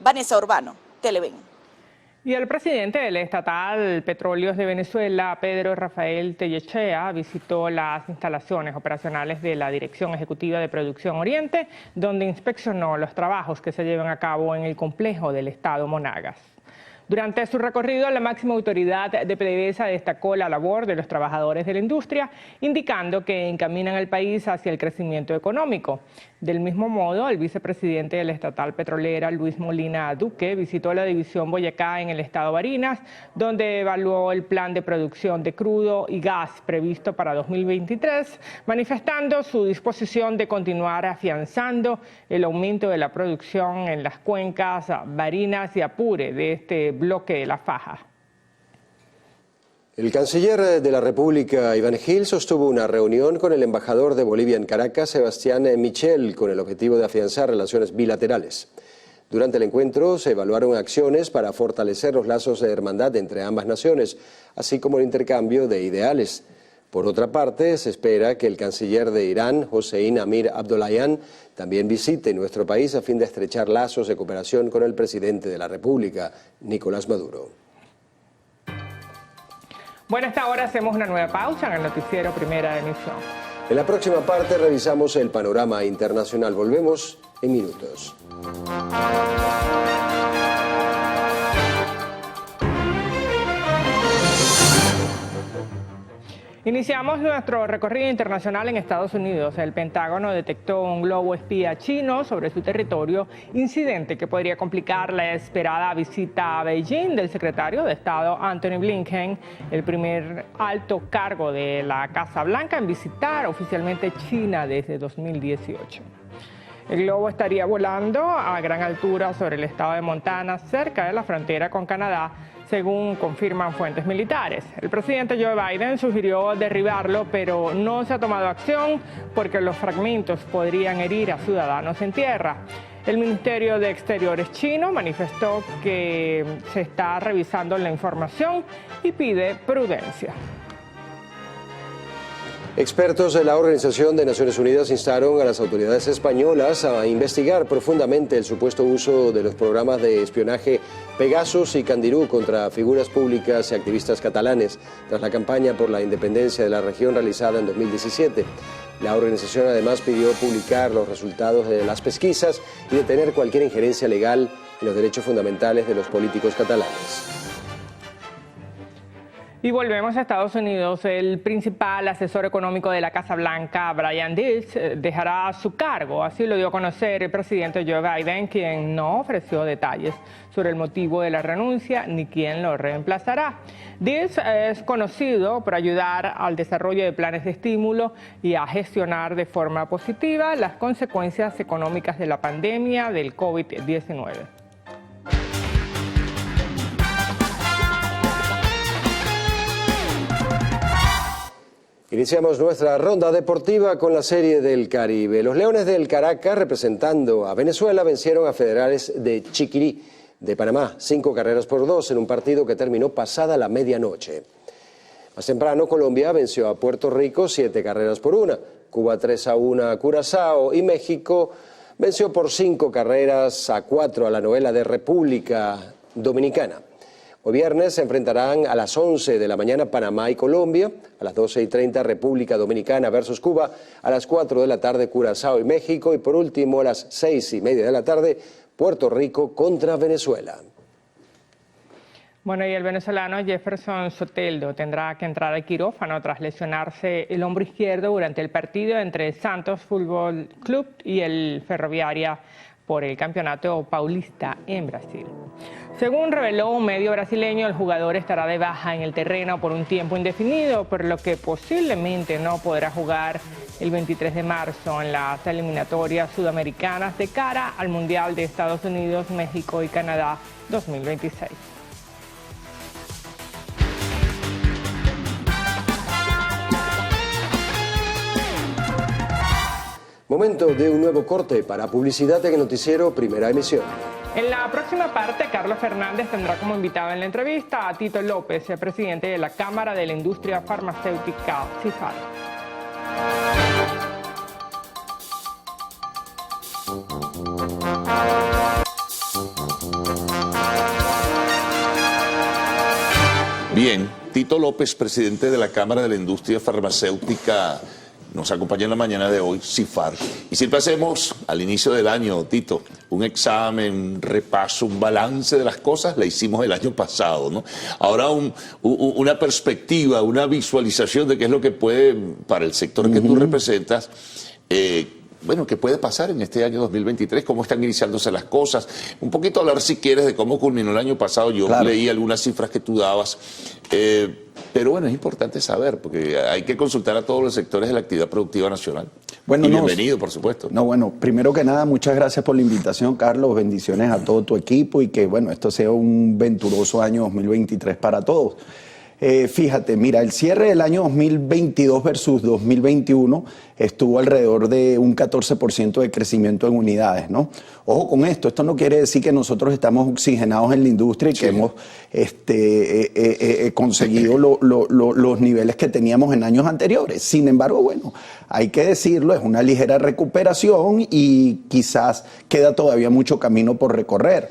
Vanessa Urbano, Televen. Y el presidente del estatal Petróleos de Venezuela, Pedro Rafael Tellechea, visitó las instalaciones operacionales de la Dirección Ejecutiva de Producción Oriente, donde inspeccionó los trabajos que se llevan a cabo en el complejo del estado Monagas. Durante su recorrido, la máxima autoridad de PDVSA destacó la labor de los trabajadores de la industria, indicando que encaminan al país hacia el crecimiento económico. Del mismo modo, el vicepresidente de la estatal petrolera, Luis Molina Duque, visitó la división Boyacá en el estado Barinas, donde evaluó el plan de producción de crudo y gas previsto para 2023, manifestando su disposición de continuar afianzando el aumento de la producción en las cuencas Barinas y Apure de este bloque de la faja. El canciller de la República, Iván Gil, sostuvo una reunión con el embajador de Bolivia en Caracas, Sebastián Michel, con el objetivo de afianzar relaciones bilaterales. Durante el encuentro se evaluaron acciones para fortalecer los lazos de hermandad entre ambas naciones, así como el intercambio de ideales. Por otra parte, se espera que el canciller de Irán, Hossein Amir Abdollahian, también visite nuestro país a fin de estrechar lazos de cooperación con el presidente de la República, Nicolás Maduro. Bueno, a esta hora hacemos una nueva pausa en el noticiero Primera Emisión. En la próxima parte revisamos el panorama internacional. Volvemos en minutos. Iniciamos nuestro recorrido internacional en Estados Unidos. El Pentágono detectó un globo espía chino sobre su territorio, incidente que podría complicar la esperada visita a Beijing del secretario de Estado Antony Blinken, el primer alto cargo de la Casa Blanca en visitar oficialmente China desde 2018. El globo estaría volando a gran altura sobre el estado de Montana, cerca de la frontera con Canadá, según confirman fuentes militares. El presidente Joe Biden sugirió derribarlo, pero no se ha tomado acción porque los fragmentos podrían herir a ciudadanos en tierra. El Ministerio de Exteriores chino manifestó que se está revisando la información y pide prudencia. Expertos de la Organización de Naciones Unidas instaron a las autoridades españolas a investigar profundamente el supuesto uso de los programas de espionaje Pegasus y Candirú contra figuras públicas y activistas catalanes tras la campaña por la independencia de la región realizada en 2017. La organización además pidió publicar los resultados de las pesquisas y detener cualquier injerencia legal en los derechos fundamentales de los políticos catalanes. Y volvemos a Estados Unidos. El principal asesor económico de la Casa Blanca, Brian Deese, dejará su cargo. Así lo dio a conocer el presidente Joe Biden, quien no ofreció detalles sobre el motivo de la renuncia ni quién lo reemplazará. Deese es conocido por ayudar al desarrollo de planes de estímulo y a gestionar de forma positiva las consecuencias económicas de la pandemia del COVID-19. Iniciamos nuestra ronda deportiva con la Serie del Caribe. Los Leones del Caracas, representando a Venezuela, vencieron a Federales de Chiquirí de Panamá 5-2 en un partido que terminó pasada la medianoche. Más temprano, Colombia venció a Puerto Rico 7-1, Cuba 3-1 a Curazao y México venció por 5-4 a la novela de República Dominicana. Hoy viernes se enfrentarán a las 11 de la mañana Panamá y Colombia, a las 12:30 República Dominicana versus Cuba, a las 4 de la tarde Curazao y México y por último a las 6:30 de la tarde Puerto Rico contra Venezuela. Bueno, y el venezolano Jefferson Soteldo tendrá que entrar al quirófano tras lesionarse el hombro izquierdo durante el partido entre el Santos Fútbol Club y el Ferroviaria por el Campeonato Paulista en Brasil. Según reveló un medio brasileño, el jugador estará de baja en el terreno por un tiempo indefinido, por lo que posiblemente no podrá jugar el 23 de marzo en las eliminatorias sudamericanas de cara al Mundial de Estados Unidos, México y Canadá 2026. Momento de un nuevo corte para publicidad en el noticiero Primera Emisión. En la próxima parte, Carlos Fernández tendrá como invitado en la entrevista a Tito López, el presidente de la Cámara de la Industria Farmacéutica, CIFAR. Bien, Tito López, presidente de la Cámara de la Industria Farmacéutica, nos acompaña en la mañana de hoy, CIFAR. Y siempre hacemos al inicio del año, Tito, un examen, un repaso, un balance de las cosas. La hicimos el año pasado, ¿no? Ahora una perspectiva, una visualización de qué es lo que puede, para el sector que tú representas, bueno, ¿qué puede pasar en este año 2023? ¿Cómo están iniciándose las cosas? Un poquito hablar, si quieres, de cómo culminó el año pasado. Yo leí algunas cifras que tú dabas. Pero bueno, es importante saber, porque hay que consultar a todos los sectores de la actividad productiva nacional. Bueno, y bienvenido, por supuesto. No, bueno, primero que nada, muchas gracias por la invitación, Carlos. Bendiciones a todo tu equipo y que, bueno, esto sea un venturoso año 2023 para todos. Fíjate, mira, el cierre del año 2022 versus 2021 estuvo alrededor de un 14% de crecimiento en unidades, ¿no? Ojo con esto no quiere decir que nosotros estamos oxigenados en la industria y que hemos conseguido los niveles que teníamos en años anteriores. Sin embargo, bueno, hay que decirlo, es una ligera recuperación y quizás queda todavía mucho camino por recorrer.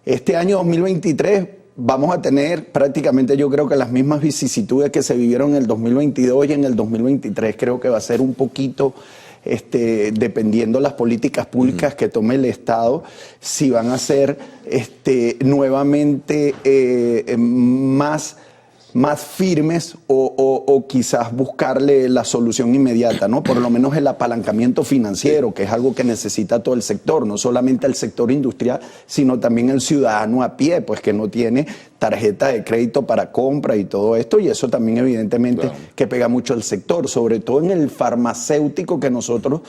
Este año 2023 vamos a tener prácticamente, yo creo que las mismas vicisitudes que se vivieron en el 2022 y en el 2023. Creo que va a ser un poquito, dependiendo las políticas públicas que tome el Estado, si van a ser nuevamente más firmes o quizás buscarle la solución inmediata, ¿no? Por lo menos el apalancamiento financiero, que es algo que necesita todo el sector, no solamente el sector industrial, sino también el ciudadano a pie, pues que no tiene tarjeta de crédito para compra y todo esto, y eso también evidentemente que pega mucho al sector, sobre todo en el farmacéutico, que nosotros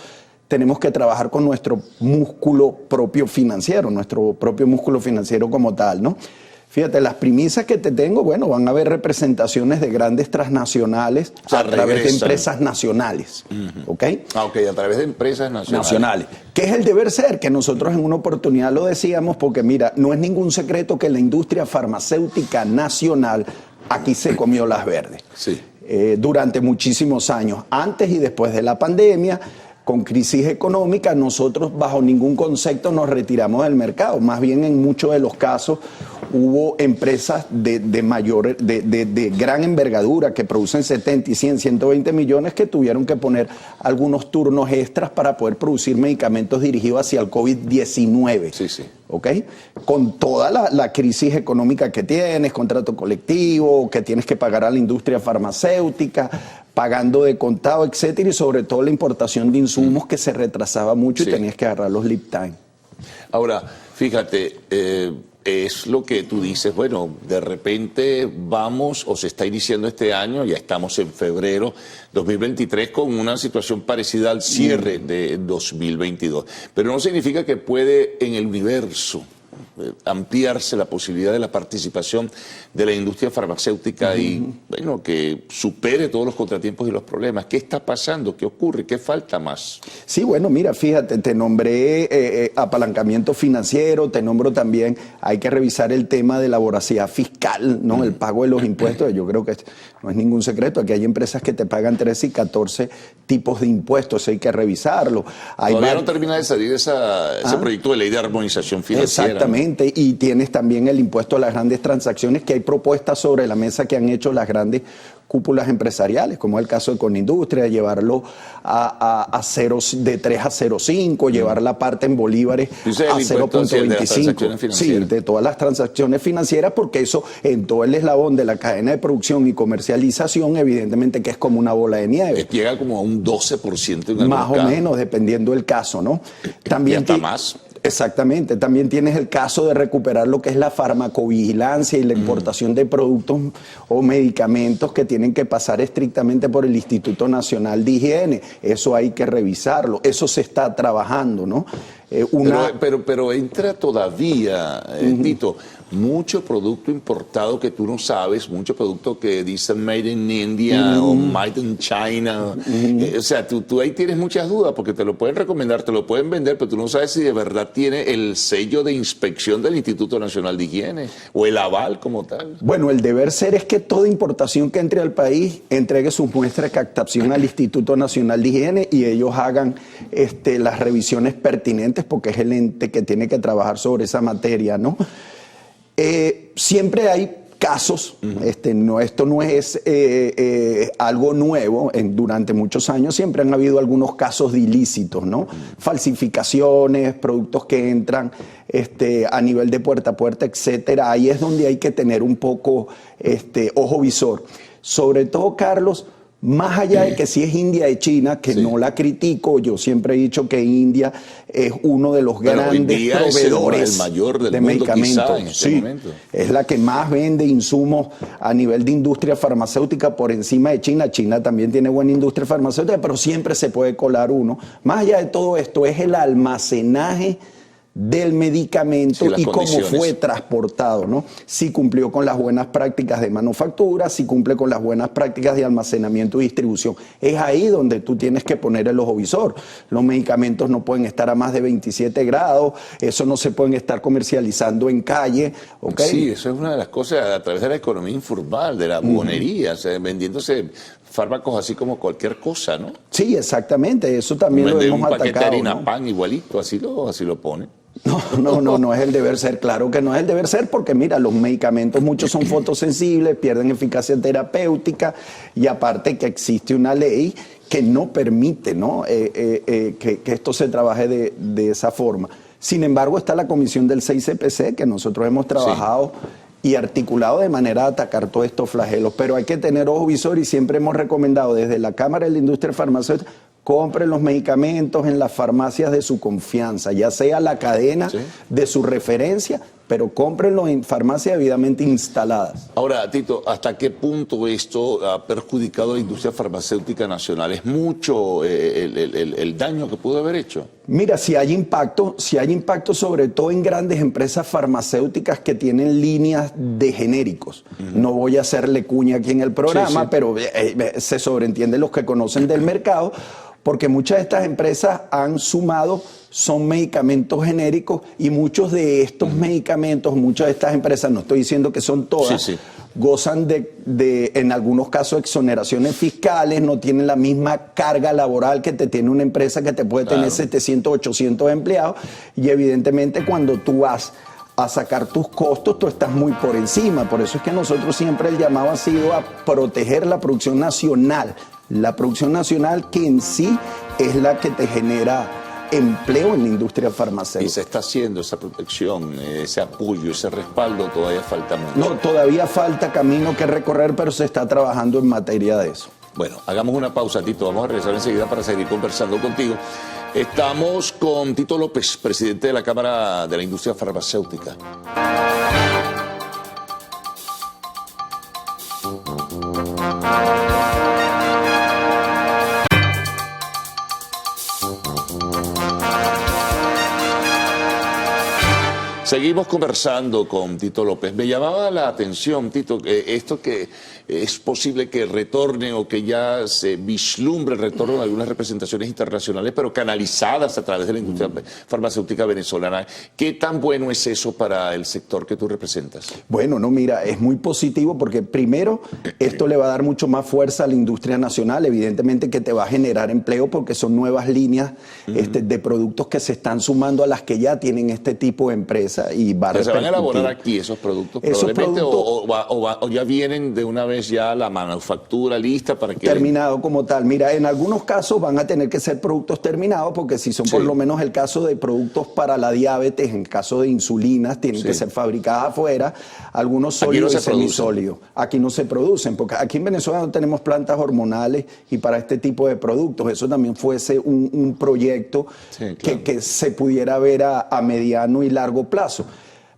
tenemos que trabajar con nuestro músculo propio financiero, nuestro propio músculo financiero como tal, ¿no? Fíjate, las premisas que te tengo, bueno, van a haber representaciones de grandes transnacionales a través de empresas nacionales, ¿ok? Ok, a través de empresas nacionales. ¿Qué es el deber ser? Que nosotros en una oportunidad lo decíamos, porque mira, no es ningún secreto que la industria farmacéutica nacional aquí se comió las verdes. Sí. Durante muchísimos años, antes y después de la pandemia, con crisis económica, nosotros bajo ningún concepto nos retiramos del mercado. Más bien, en muchos de los casos, hubo empresas de gran envergadura que producen 70 y 100, 120 millones que tuvieron que poner algunos turnos extras para poder producir medicamentos dirigidos hacia el COVID-19. Sí, sí. ¿ok? Con toda la crisis económica que tienes, contrato colectivo, que tienes que pagar a la industria farmacéutica, pagando de contado, etcétera, y sobre todo la importación de insumos que se retrasaba mucho y tenías que agarrar los lead time. Ahora, fíjate, es lo que tú dices, bueno, de repente vamos, o se está iniciando este año, ya estamos en febrero 2023, con una situación parecida al cierre de 2022. Pero no significa que puede en el universo ampliarse la posibilidad de la participación de la industria farmacéutica y, bueno, que supere todos los contratiempos y los problemas. ¿Qué está pasando? ¿Qué ocurre? ¿Qué falta más? Sí, bueno, mira, fíjate, te nombré apalancamiento financiero, te nombro también, hay que revisar el tema de la voracidad fiscal, ¿no? El pago de los impuestos. Yo creo que no es ningún secreto, aquí hay empresas que te pagan 13 y 14 tipos de impuestos, hay que revisarlo. Todavía no termina de salir ese proyecto de ley de armonización financiera. Exactamente, ¿no? Y tienes también el impuesto a las grandes transacciones, que hay propuestas sobre la mesa que han hecho las grandes cúpulas empresariales, como es el caso de Conindustria, llevarlo de 3 a 0,5, llevar la parte en bolívares a 0,25. Sí, de todas las transacciones financieras, porque eso en todo el eslabón de la cadena de producción y comercialización, evidentemente que es como una bola de nieve. Llega como a un 12% en más o menos, dependiendo del caso, ¿no? También y hasta más. Exactamente, también tienes el caso de recuperar lo que es la farmacovigilancia y la importación de productos o medicamentos que tienen que pasar estrictamente por el Instituto Nacional de Higiene. Eso hay que revisarlo, eso se está trabajando, ¿no? Pero entra todavía, Tito, mucho producto importado que tú no sabes, mucho producto que dicen Made in India o Made in China. O sea, tú ahí tienes muchas dudas porque te lo pueden recomendar, te lo pueden vender, pero tú no sabes si de verdad tiene el sello de inspección del Instituto Nacional de Higiene o el aval como tal. Bueno, el deber ser es que toda importación que entre al país entregue sus muestras de captación al Instituto Nacional de Higiene y ellos hagan las revisiones pertinentes, porque es el ente que tiene que trabajar sobre esa materia, ¿no? Siempre hay casos, esto no es algo nuevo, durante muchos años siempre han habido algunos casos de ilícitos, ¿no? Falsificaciones, productos que entran a nivel de puerta a puerta, etcétera. Ahí es donde hay que tener un poco ojo visor. Sobre todo, Carlos, más allá de que si es India y China, que no la critico, yo siempre he dicho que India es uno de los grandes proveedores el mayor del de mundo, medicamentos. en este momento. Es la que más vende insumos a nivel de industria farmacéutica por encima de China. China también tiene buena industria farmacéutica, pero siempre se puede colar uno. Más allá de todo esto, es el almacenaje del medicamento y cómo fue transportado, ¿no? Si cumplió con las buenas prácticas de manufactura, si cumple con las buenas prácticas de almacenamiento y distribución. Es ahí donde tú tienes que poner el ojo visor. Los medicamentos no pueden estar a más de 27 grados, eso no se pueden estar comercializando en calle, ¿ok? Sí, eso es una de las cosas a través de la economía informal, de la buonería, o sea, vendiéndose fármacos así como cualquier cosa, ¿no? Sí, exactamente, eso también lo hemos atacado. Un paquete de harina, ¿no? Pan igualito, así lo pone. No es el deber ser, claro que no es el deber ser, porque mira, los medicamentos muchos son fotosensibles, pierden eficacia terapéutica y aparte que existe una ley que no permite, ¿no? Que esto se trabaje de esa forma. Sin embargo, está la comisión del 6CPC que nosotros hemos trabajado y articulado de manera de atacar todos estos flagelos, pero hay que tener ojo visor y siempre hemos recomendado desde la Cámara de la Industria Farmacéutica: compren los medicamentos en las farmacias de su confianza, ya sea la cadena de su referencia, pero cómprenlos en farmacias debidamente instaladas. Ahora, Tito, ¿hasta qué punto esto ha perjudicado a la industria farmacéutica nacional? ¿Es mucho el daño que pudo haber hecho? Mira, si hay impacto sobre todo en grandes empresas farmacéuticas que tienen líneas de genéricos. No voy a hacerle cuña aquí en el programa, pero se sobreentiende los que conocen del mercado, porque muchas de estas empresas han sumado, son medicamentos genéricos y muchos de estos medicamentos, muchas de estas empresas, no estoy diciendo que son todas, gozan de en algunos casos, exoneraciones fiscales, no tienen la misma carga laboral que te tiene una empresa que te puede tener 700, 800 empleados y evidentemente cuando tú vas a sacar tus costos, tú estás muy por encima. Por eso es que nosotros siempre el llamado ha sido a proteger la producción nacional. La producción nacional que en sí es la que te genera empleo en la industria farmacéutica. Y se está haciendo esa protección, ese apoyo, ese respaldo, todavía falta mucho. No, todavía falta camino que recorrer, pero se está trabajando en materia de eso. Bueno, hagamos una pausa, Tito. Vamos a regresar enseguida para seguir conversando contigo. Estamos con Tito López, presidente de la Cámara de la Industria Farmacéutica. Seguimos conversando con Tito López. Me llamaba la atención, Tito, esto que es posible que retorne o que ya se vislumbre el retorno de algunas representaciones internacionales, pero canalizadas a través de la industria farmacéutica venezolana. ¿Qué tan bueno es eso para el sector que tú representas? Bueno, no, mira, es muy positivo porque primero esto le va a dar mucho más fuerza a la industria nacional, evidentemente que te va a generar empleo porque son nuevas líneas de productos que se están sumando a las que ya tienen este tipo de empresas. Y va a ¿Se van a elaborar aquí esos productos probablemente o ya vienen de una vez ya la manufactura lista para que... Terminado como tal. Mira, en algunos casos van a tener que ser productos terminados porque si son por lo menos el caso de productos para la diabetes, en caso de insulinas, tienen que ser fabricadas afuera, algunos sólidos y semisólidos. Aquí no se producen porque aquí en Venezuela no tenemos plantas hormonales y para este tipo de productos. Eso también fuese un proyecto que se pudiera ver a mediano y largo plazo.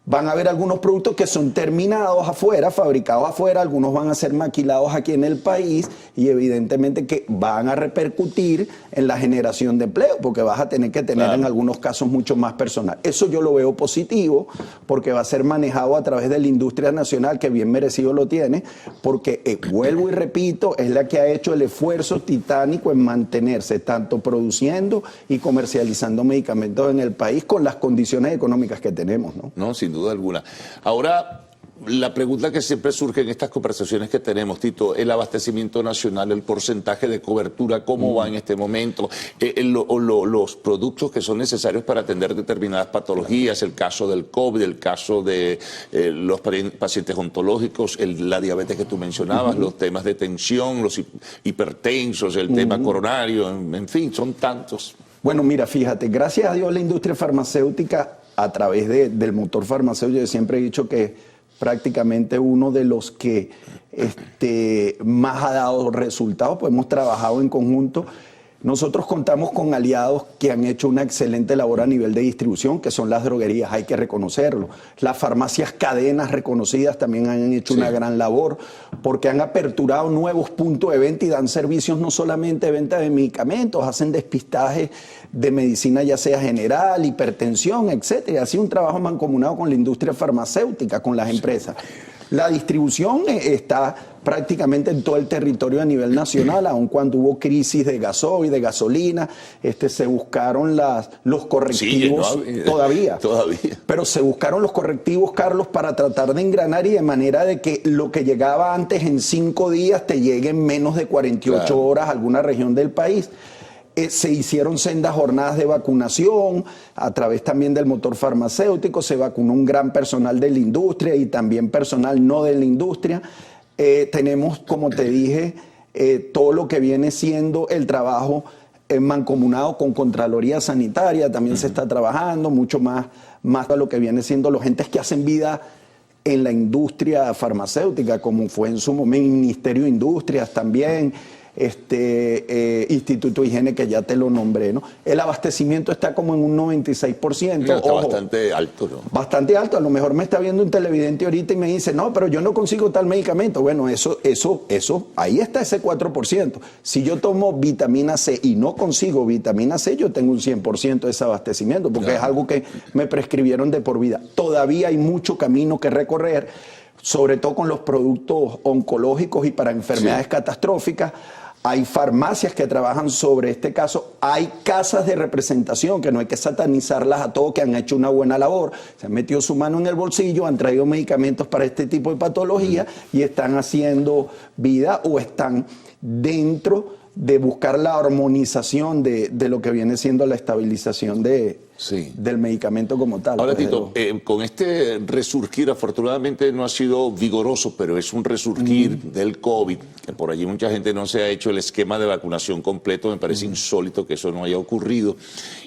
Van a haber algunos productos que son terminados afuera, fabricados afuera, algunos van a ser maquilados aquí en el país y evidentemente que van a repercutir en la generación de empleo porque vas a tener que tener en algunos casos mucho más personal. Eso yo lo veo positivo porque va a ser manejado a través de la industria nacional que bien merecido lo tiene porque, vuelvo y repito, es la que ha hecho el esfuerzo titánico en mantenerse tanto produciendo y comercializando medicamentos en el país con las condiciones económicas que tenemos, ¿no? No, sin duda alguna. Ahora, la pregunta que siempre surge en estas conversaciones que tenemos, Tito, el abastecimiento nacional, el porcentaje de cobertura, ¿cómo va en este momento? Los productos que son necesarios para atender determinadas patologías, el caso del COVID, el caso de los pacientes ontológicos, la diabetes que tú mencionabas, los temas de tensión, los hipertensos, el tema coronario, en fin, son tantos. Bueno, mira, fíjate, gracias a Dios la industria farmacéutica a través del motor farmacéutico, yo siempre he dicho que prácticamente uno de los que más ha dado resultados, pues hemos trabajado en conjunto. Nosotros contamos con aliados que han hecho una excelente labor a nivel de distribución, que son las droguerías, hay que reconocerlo. Las farmacias cadenas reconocidas también han hecho una gran labor, porque han aperturado nuevos puntos de venta y dan servicios no solamente de venta de medicamentos, hacen despistaje de medicina ya sea general, hipertensión, etcétera. Ha sido un trabajo mancomunado con la industria farmacéutica, con las empresas. La distribución está prácticamente en todo el territorio a nivel nacional, aun cuando hubo crisis de gasoil, de gasolina, se buscaron los correctivos, todavía, pero se buscaron los correctivos, Carlos, para tratar de engranar y de manera de que lo que llegaba antes en 5 días te llegue en menos de 48 horas a alguna región del país. Se hicieron sendas jornadas de vacunación a través también del motor farmacéutico, se vacunó un gran personal de la industria y también personal no de la industria. Tenemos, como te dije, todo lo que viene siendo el trabajo mancomunado con Contraloría Sanitaria, también se está trabajando mucho más a lo que viene siendo los entes que hacen vida en la industria farmacéutica, como fue en su momento Ministerio de Industrias también, Instituto de Higiene que ya te lo nombré, ¿no? El abastecimiento está como en un 96%. Está bastante alto, ¿no? Bastante alto. A lo mejor me está viendo un televidente ahorita y me dice, no, pero yo no consigo tal medicamento. Bueno, eso, ahí está ese 4%. Si yo tomo vitamina C y no consigo vitamina C, yo tengo un 100% de ese abastecimiento, porque es algo que me prescribieron de por vida. Todavía hay mucho camino que recorrer, sobre todo con los productos oncológicos y para enfermedades catastróficas. Hay farmacias que trabajan sobre este caso, hay casas de representación que no hay que satanizarlas a todos, que han hecho una buena labor, se han metido su mano en el bolsillo, han traído medicamentos para este tipo de patología y están haciendo vida o están dentro de buscar la armonización de lo que viene siendo la estabilización de del medicamento como tal. Ahora, pues, Tito, con este resurgir, afortunadamente no ha sido vigoroso, pero es un resurgir del COVID, que por allí mucha gente no se ha hecho el esquema de vacunación completo, me parece insólito que eso no haya ocurrido,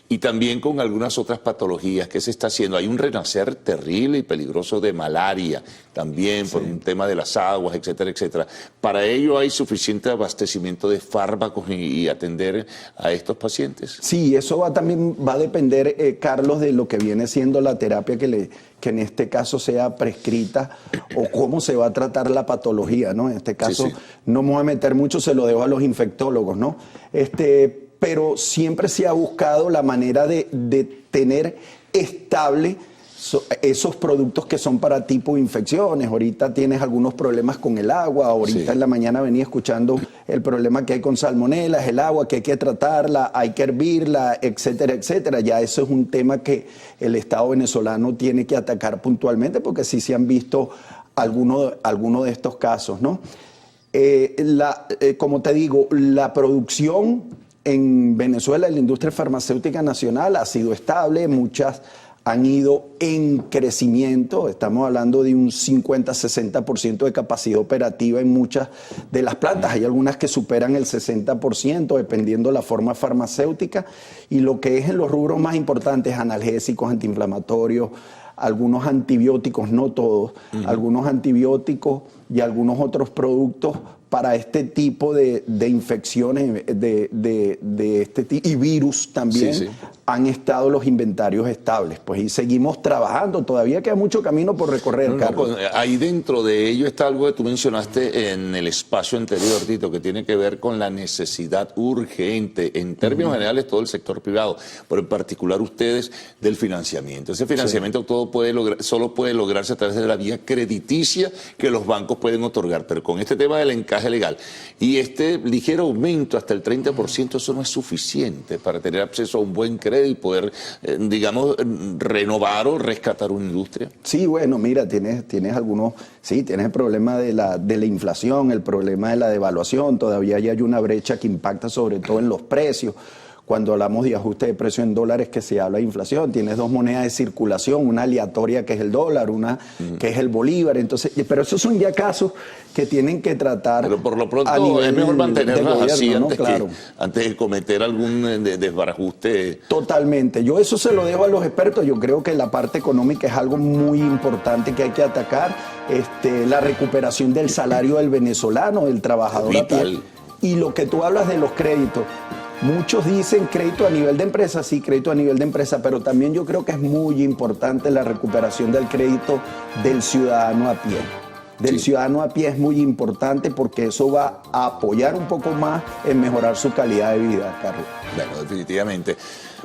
y también con algunas otras patologías que se está haciendo. Hay un renacer terrible y peligroso de malaria, también por un tema de las aguas, etcétera, etcétera. Para ello hay suficiente abastecimiento de fármacos y atender a estos pacientes. Sí, eso también va a depender, Carlos, de lo que viene siendo la terapia que en este caso sea prescrita o cómo se va a tratar la patología, ¿no? En este caso no me voy a meter mucho, se lo dejo a los infectólogos, ¿no? Pero siempre se ha buscado la manera de tener estable esos productos que son para tipo infecciones. Ahorita tienes algunos problemas con el agua, ahorita en la mañana venía escuchando el problema que hay con salmonelas, el agua que hay que tratarla, hay que hervirla, etcétera, etcétera. Ya eso es un tema que el Estado venezolano tiene que atacar puntualmente porque sí se han visto algunos de estos casos, ¿no? Como te digo, la producción en Venezuela, en la industria farmacéutica nacional ha sido estable, muchas han ido en crecimiento, estamos hablando de un 50-60% de capacidad operativa en muchas de las plantas, hay algunas que superan el 60% dependiendo de la forma farmacéutica, y lo que es en los rubros más importantes, analgésicos, antiinflamatorios, algunos antibióticos, no todos, algunos antibióticos y algunos otros productos para este tipo de infecciones de este tipo, y virus también, han estado los inventarios estables. Pues y seguimos trabajando, todavía queda mucho camino por recorrer, Carlos. Ahí dentro de ello está algo que tú mencionaste en el espacio anterior, Tito, que tiene que ver con la necesidad urgente, en términos generales todo el sector privado, pero en particular ustedes, del financiamiento. Ese financiamiento solo puede lograrse a través de la vía crediticia que los bancos pueden otorgar, pero con este tema del encaje legal y este ligero aumento hasta el 30%, eso no es suficiente para tener acceso a un buen crédito y poder, digamos, renovar o rescatar una industria. Sí, bueno, mira, tienes algunos, tienes el problema de la inflación, el problema de la devaluación, todavía hay una brecha que impacta sobre todo en los precios. Cuando hablamos de ajuste de precio en dólares, que se habla de inflación, tienes dos monedas de circulación, una aleatoria que es el dólar, una que es el bolívar. Entonces, pero esos son ya casos que tienen que tratar. Pero por lo pronto es mejor mantenerlas así, ¿no? Antes de cometer algún desbarajuste. Totalmente. Yo eso se lo dejo a los expertos. Yo creo que la parte económica es algo muy importante que hay que atacar. La recuperación del salario del venezolano, del trabajador a pie. Y lo que tú hablas de los créditos. Muchos dicen crédito a nivel de empresa, sí, crédito a nivel de empresa, pero también yo creo que es muy importante la recuperación del crédito del ciudadano a pie. Del ciudadano a pie es muy importante porque eso va a apoyar un poco más en mejorar su calidad de vida, Carlos. Bueno, definitivamente.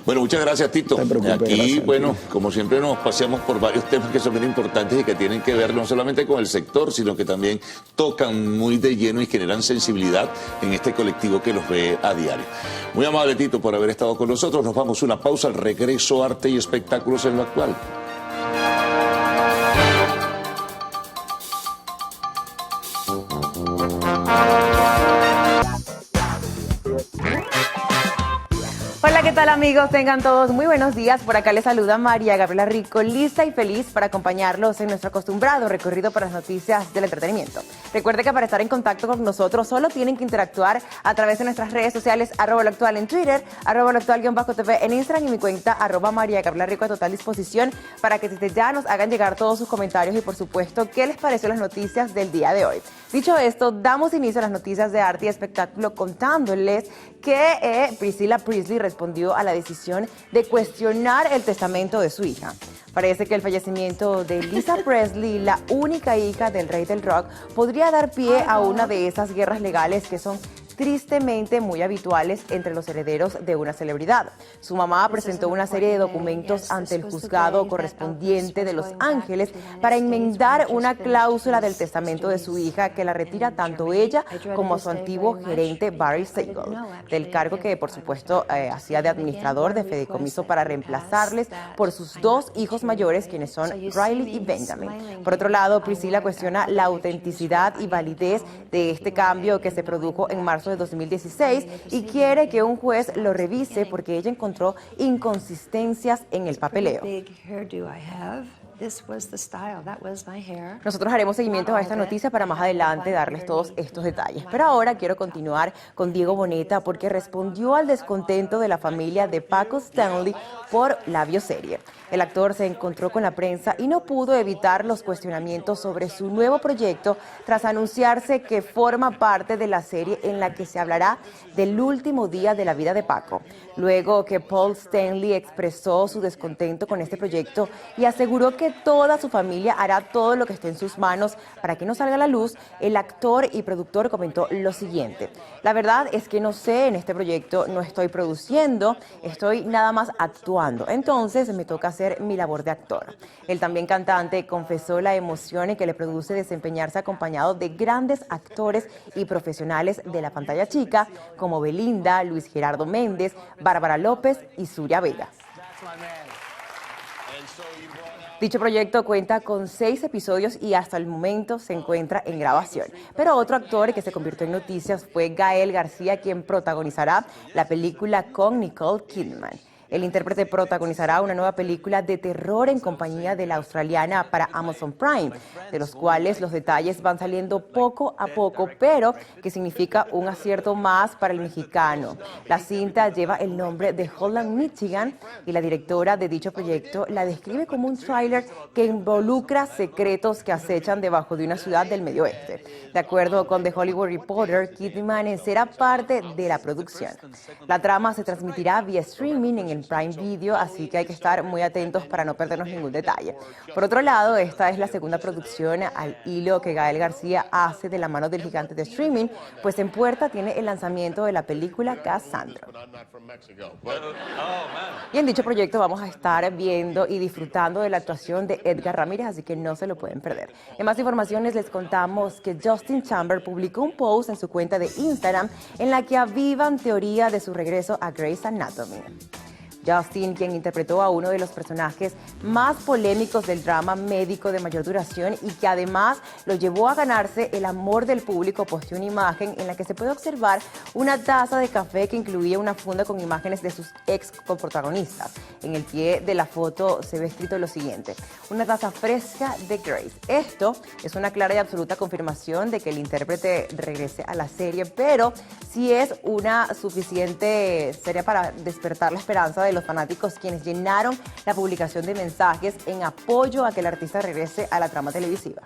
Bueno, muchas gracias, Tito. No te preocupes, aquí, gracias, bueno, como siempre nos paseamos por varios temas que son bien importantes y que tienen que ver no solamente con el sector, sino que también tocan muy de lleno y generan sensibilidad en este colectivo que los ve a diario. Muy amable, Tito, por haber estado con nosotros. Nos vamos a una pausa, al regreso, arte y espectáculos en lo actual. Hola, ¿qué tal, amigos? Tengan todos muy buenos días. Por acá les saluda María Gabriela Rico, lista y feliz para acompañarlos en nuestro acostumbrado recorrido por las noticias del entretenimiento. Recuerde que para estar en contacto con nosotros solo tienen que interactuar a través de nuestras redes sociales, @loactual en Twitter, @loactual_tv en Instagram y mi cuenta @María Gabriela Rico a total disposición para que desde ya nos hagan llegar todos sus comentarios y, por supuesto, qué les pareció las noticias del día de hoy. Dicho esto, damos inicio a las noticias de arte y espectáculo contándoles que Priscilla Presley respondió a la decisión de cuestionar el testamento de su hija. Parece que el fallecimiento de Lisa Presley, la única hija del rey del rock, podría dar pie a una de esas guerras legales que son tristemente muy habituales entre los herederos de una celebridad. Su mamá presentó una serie de documentos ante el juzgado correspondiente de Los Ángeles para enmendar una cláusula del testamento de su hija que la retira tanto ella como a su antiguo gerente Barry Siegel del cargo que, por supuesto, hacía de administrador de fideicomiso para reemplazarles por sus dos hijos mayores, quienes son Riley y Benjamin. Por otro lado, Priscilla cuestiona la autenticidad y validez de este cambio que se produjo en marzo marzo de 2016 y quiere que un juez lo revise porque ella encontró inconsistencias en el papeleo. Nosotros haremos seguimiento a esta noticia para más adelante darles todos estos detalles. Pero ahora quiero continuar con Diego Boneta porque respondió al descontento de la familia de Paco Stanley por la bioserie. El actor se encontró con la prensa y no pudo evitar los cuestionamientos sobre su nuevo proyecto tras anunciarse que forma parte de la serie en la que se hablará del último día de la vida de Paco. Luego que Paul Stanley expresó su descontento con este proyecto y aseguró que toda su familia hará todo lo que esté en sus manos para que no salga a la luz, el actor y productor comentó lo siguiente: la verdad es que no sé, en este proyecto no estoy produciendo, estoy nada más actuando, entonces me toca hacer mi labor de actor. El también cantante confesó la emoción que le produce desempeñarse acompañado de grandes actores y profesionales de la pantalla chica como Belinda, Luis Gerardo Méndez, Bárbara López y Zuria Vega. Dicho proyecto cuenta con 6 episodios y hasta el momento se encuentra en grabación. Pero otro actor que se convirtió en noticias fue Gael García, quien protagonizará la película con Nicole Kidman. El intérprete protagonizará una nueva película de terror en compañía de la australiana para Amazon Prime, de los cuales los detalles van saliendo poco a poco, pero que significa un acierto más para el mexicano. La cinta lleva el nombre de Holland, Michigan, y la directora de dicho proyecto la describe como un tráiler que involucra secretos que acechan debajo de una ciudad del Medio Oeste. De acuerdo con The Hollywood Reporter, Kidman será parte de la producción. La trama se transmitirá vía streaming en el Prime Video, así que hay que estar muy atentos para no perdernos ningún detalle. Por otro lado, esta es la segunda producción al hilo que Gael García hace de la mano del gigante de streaming, pues en puerta tiene el lanzamiento de la película Cassandra. Y en dicho proyecto vamos a estar viendo y disfrutando de la actuación de Edgar Ramírez, así que no se lo pueden perder. En más informaciones les contamos que Justin Chamber publicó un post en su cuenta de Instagram en la que avivan teoría de su regreso a Grey's Anatomy. Justin, quien interpretó a uno de los personajes más polémicos del drama médico de mayor duración y que además lo llevó a ganarse el amor del público, posteó una imagen en la que se puede observar una taza de café que incluía una funda con imágenes de sus ex coprotagonistas. En el pie de la foto se ve escrito lo siguiente: una taza fresca de Grace. Esto es una clara y absoluta confirmación de que el intérprete regrese a la serie, pero sí es una suficiente serie para despertar la esperanza de los fanáticos, quienes llenaron la publicación de mensajes en apoyo a que el artista regrese a la trama televisiva.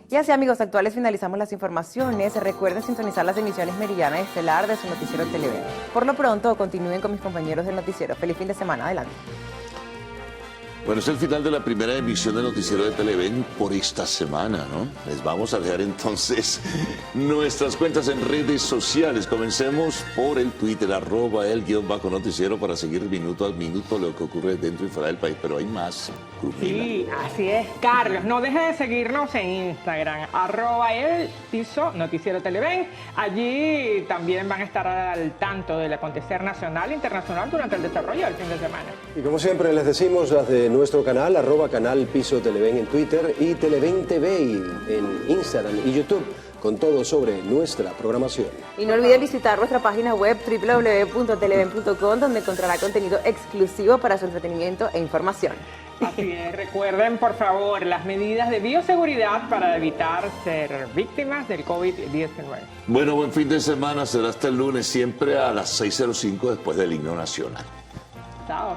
Y así, amigos actuales, finalizamos las informaciones. Recuerden sintonizar las emisiones Meridiana y Estelar de su noticiero Televen. Por lo pronto, continúen con mis compañeros del noticiero. Feliz fin de semana. Adelante. Bueno, es el final de la primera emisión del noticiero de Televen por esta semana, ¿no? Les vamos a dejar entonces nuestras cuentas en redes sociales. Comencemos por el Twitter, @el_noticiero, para seguir minuto a minuto lo que ocurre dentro y fuera del país. Pero hay más. Sí, así es, Carlos. No deje de seguirnos en Instagram, @el_noticiero Televen. Allí también van a estar al tanto del acontecer nacional e internacional durante el desarrollo del fin de semana. Y como siempre les decimos, las de nuestro canal, @canal_Televen en Twitter y Televen TV en Instagram y YouTube, con todo sobre nuestra programación. Y no olviden visitar nuestra página web www.televen.com, donde encontrará contenido exclusivo para su entretenimiento e información. Así es, recuerden por favor las medidas de bioseguridad para evitar ser víctimas del COVID-19. Bueno, buen fin de semana, será hasta el lunes, siempre a las 6:05 después del himno nacional. Chao.